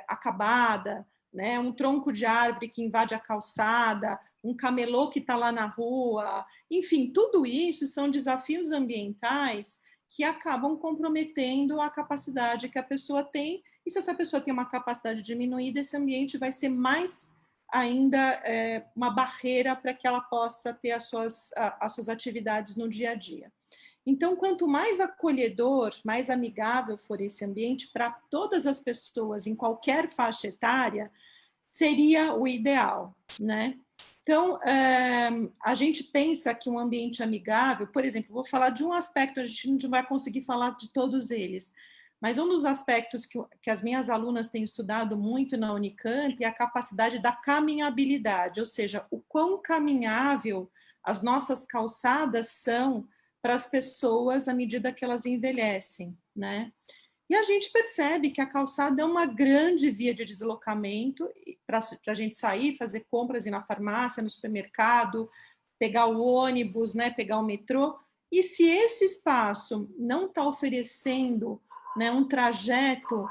acabada, né, um tronco de árvore que invade a calçada, um camelô que está lá na rua, enfim, tudo isso são desafios ambientais que acabam comprometendo a capacidade que a pessoa tem, e se essa pessoa tem uma capacidade diminuída, esse ambiente vai ser mais ainda uma barreira para que ela possa ter as suas atividades no dia a dia. Então, quanto mais acolhedor, mais amigável for esse ambiente para todas as pessoas, em qualquer faixa etária, seria o ideal, né? Então, a gente pensa que um ambiente amigável, por exemplo, vou falar de um aspecto, a gente não vai conseguir falar de todos eles, Mas um dos aspectos que as minhas alunas têm estudado muito na Unicamp é a capacidade da caminhabilidade, ou seja, o quão caminhável as nossas calçadas são para as pessoas à medida que elas envelhecem, né? E a gente percebe que a calçada é uma grande via de deslocamento para a gente sair, fazer compras, ir na farmácia, no supermercado, pegar o ônibus, né, pegar o metrô. E se esse espaço não está oferecendo, né, um trajeto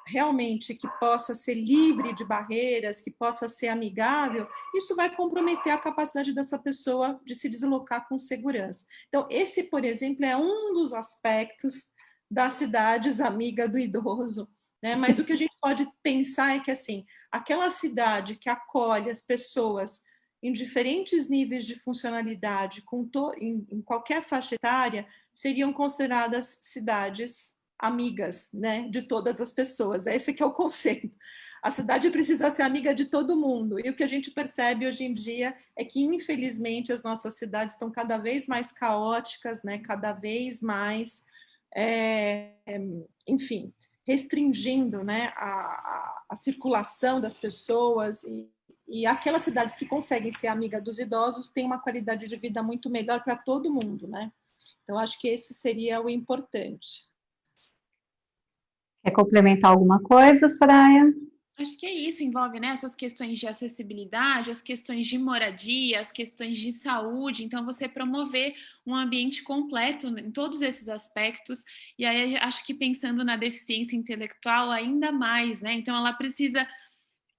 realmente que possa ser livre de barreiras, que possa ser amigável, isso vai comprometer a capacidade dessa pessoa de se deslocar com segurança. Então, esse, por exemplo, é um dos aspectos das cidades amiga do idoso, né? Mas o que a gente pode pensar é que, assim, aquela cidade que acolhe as pessoas em diferentes níveis de funcionalidade, em qualquer faixa etária, seriam consideradas cidades amigas, né, de todas as pessoas. Esse que é o conceito. A cidade precisa ser amiga de todo mundo. E o que a gente percebe hoje em dia é que, infelizmente, as nossas cidades estão cada vez mais caóticas, né, cada vez mais, enfim, restringindo, né, a circulação das pessoas. E aquelas cidades que conseguem ser amiga dos idosos têm uma qualidade de vida muito melhor para todo mundo, né? Então, acho que esse seria o importante. Quer complementar alguma coisa, Soraya? Acho que é isso, envolve, né, essas questões de acessibilidade, as questões de moradia, as questões de saúde. Então, você promover um ambiente completo em todos esses aspectos. E aí, acho que pensando na deficiência intelectual ainda mais, né? Então, ela precisa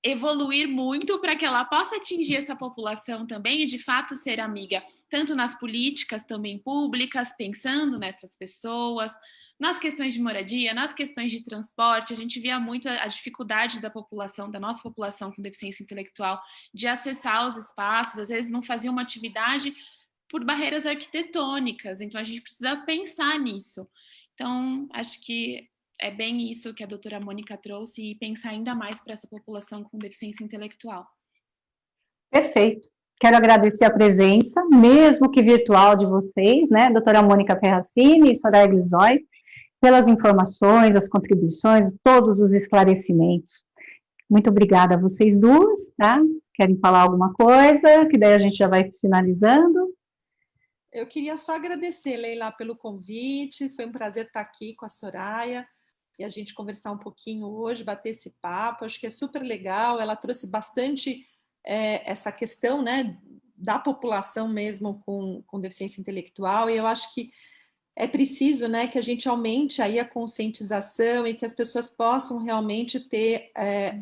evoluir muito para que ela possa atingir essa população também e, de fato, ser amiga, tanto nas políticas também públicas, pensando nessas pessoas, nas questões de moradia, nas questões de transporte. A gente via muito a dificuldade da população, da nossa população com deficiência intelectual, de acessar os espaços, às vezes não fazia uma atividade por barreiras arquitetônicas, então a gente precisa pensar nisso. Então, acho que é bem isso que a doutora Mônica trouxe, e pensar ainda mais para essa população com deficiência intelectual. Perfeito. Quero agradecer a presença, mesmo que virtual, de vocês, né, doutora Mônica Ferracini e Soraya Glizói, pelas informações, as contribuições, todos os esclarecimentos. Muito obrigada a vocês duas, tá? Querem falar alguma coisa? Que daí a gente já vai finalizando. Eu queria só agradecer, Leila, pelo convite. Foi um prazer estar aqui com a Soraya e a gente conversar um pouquinho hoje, bater esse papo. Acho que é super legal. Ela trouxe bastante essa questão, né, da população mesmo com deficiência intelectual, e eu acho que é preciso, né, que a gente aumente aí a conscientização e que as pessoas possam realmente ter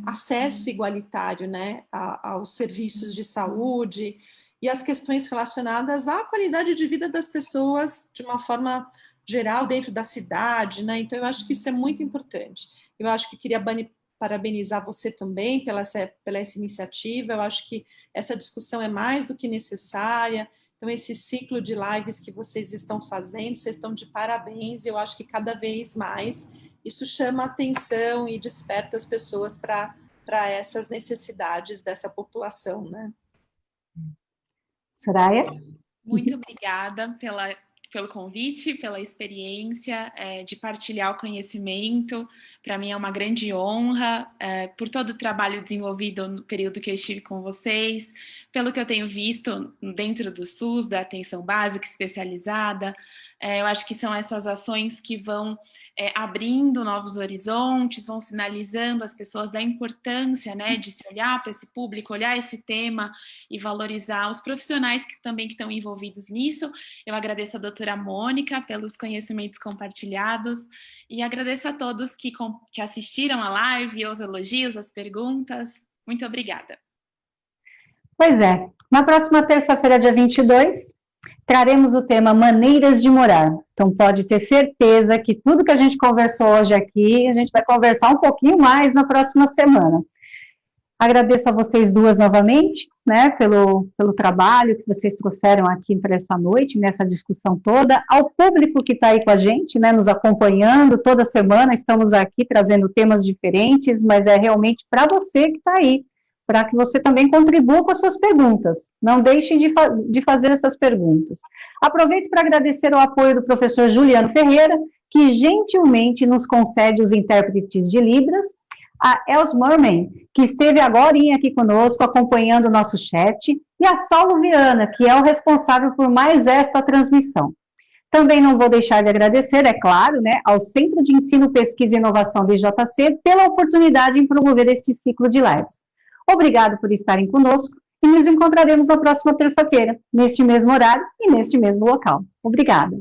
acesso igualitário, né, aos serviços de saúde e as questões relacionadas à qualidade de vida das pessoas de uma forma geral dentro da cidade, né? Então eu acho que isso é muito importante. Eu acho que queria parabenizar você também pela essa iniciativa. Eu acho que essa discussão é mais do que necessária. Então, esse ciclo de lives que vocês estão fazendo, vocês estão de parabéns. Eu acho que cada vez mais isso chama atenção e desperta as pessoas para essas necessidades dessa população, né? Soraya? Muito obrigada pelo convite, pela experiência de partilhar o conhecimento. Para mim é uma grande honra, por todo o trabalho desenvolvido no período que eu estive com vocês, pelo que eu tenho visto dentro do SUS, da atenção básica especializada. Eu acho que são essas ações que vão abrindo novos horizontes, vão sinalizando às pessoas da importância, né, de se olhar para esse público, olhar esse tema e valorizar os profissionais que também estão envolvidos nisso. Eu agradeço a doutora Mônica pelos conhecimentos compartilhados e agradeço a todos que assistiram a live, os elogios, as perguntas. Muito obrigada. Pois é, na próxima terça-feira, dia 22, traremos o tema Maneiras de Morar. Então, pode ter certeza que tudo que a gente conversou hoje aqui, a gente vai conversar um pouquinho mais na próxima semana. Agradeço a vocês duas novamente, né, pelo trabalho que vocês trouxeram aqui para essa noite, nessa discussão toda, ao público que está aí com a gente, né, nos acompanhando toda semana. Estamos aqui trazendo temas diferentes, mas é realmente para você que está aí, para que você também contribua com as suas perguntas. Não deixem de fazer essas perguntas. Aproveito para agradecer o apoio do professor Juliano Ferreira, que gentilmente nos concede os intérpretes de Libras, a Els Merman, que esteve agorinha aqui conosco, acompanhando o nosso chat, e a Saulo Viana, que é o responsável por mais esta transmissão. Também não vou deixar de agradecer, é claro, né, ao Centro de Ensino, Pesquisa e Inovação do IJC pela oportunidade em promover este ciclo de lives. Obrigado por estarem conosco e nos encontraremos na próxima terça-feira, neste mesmo horário e neste mesmo local. Obrigada.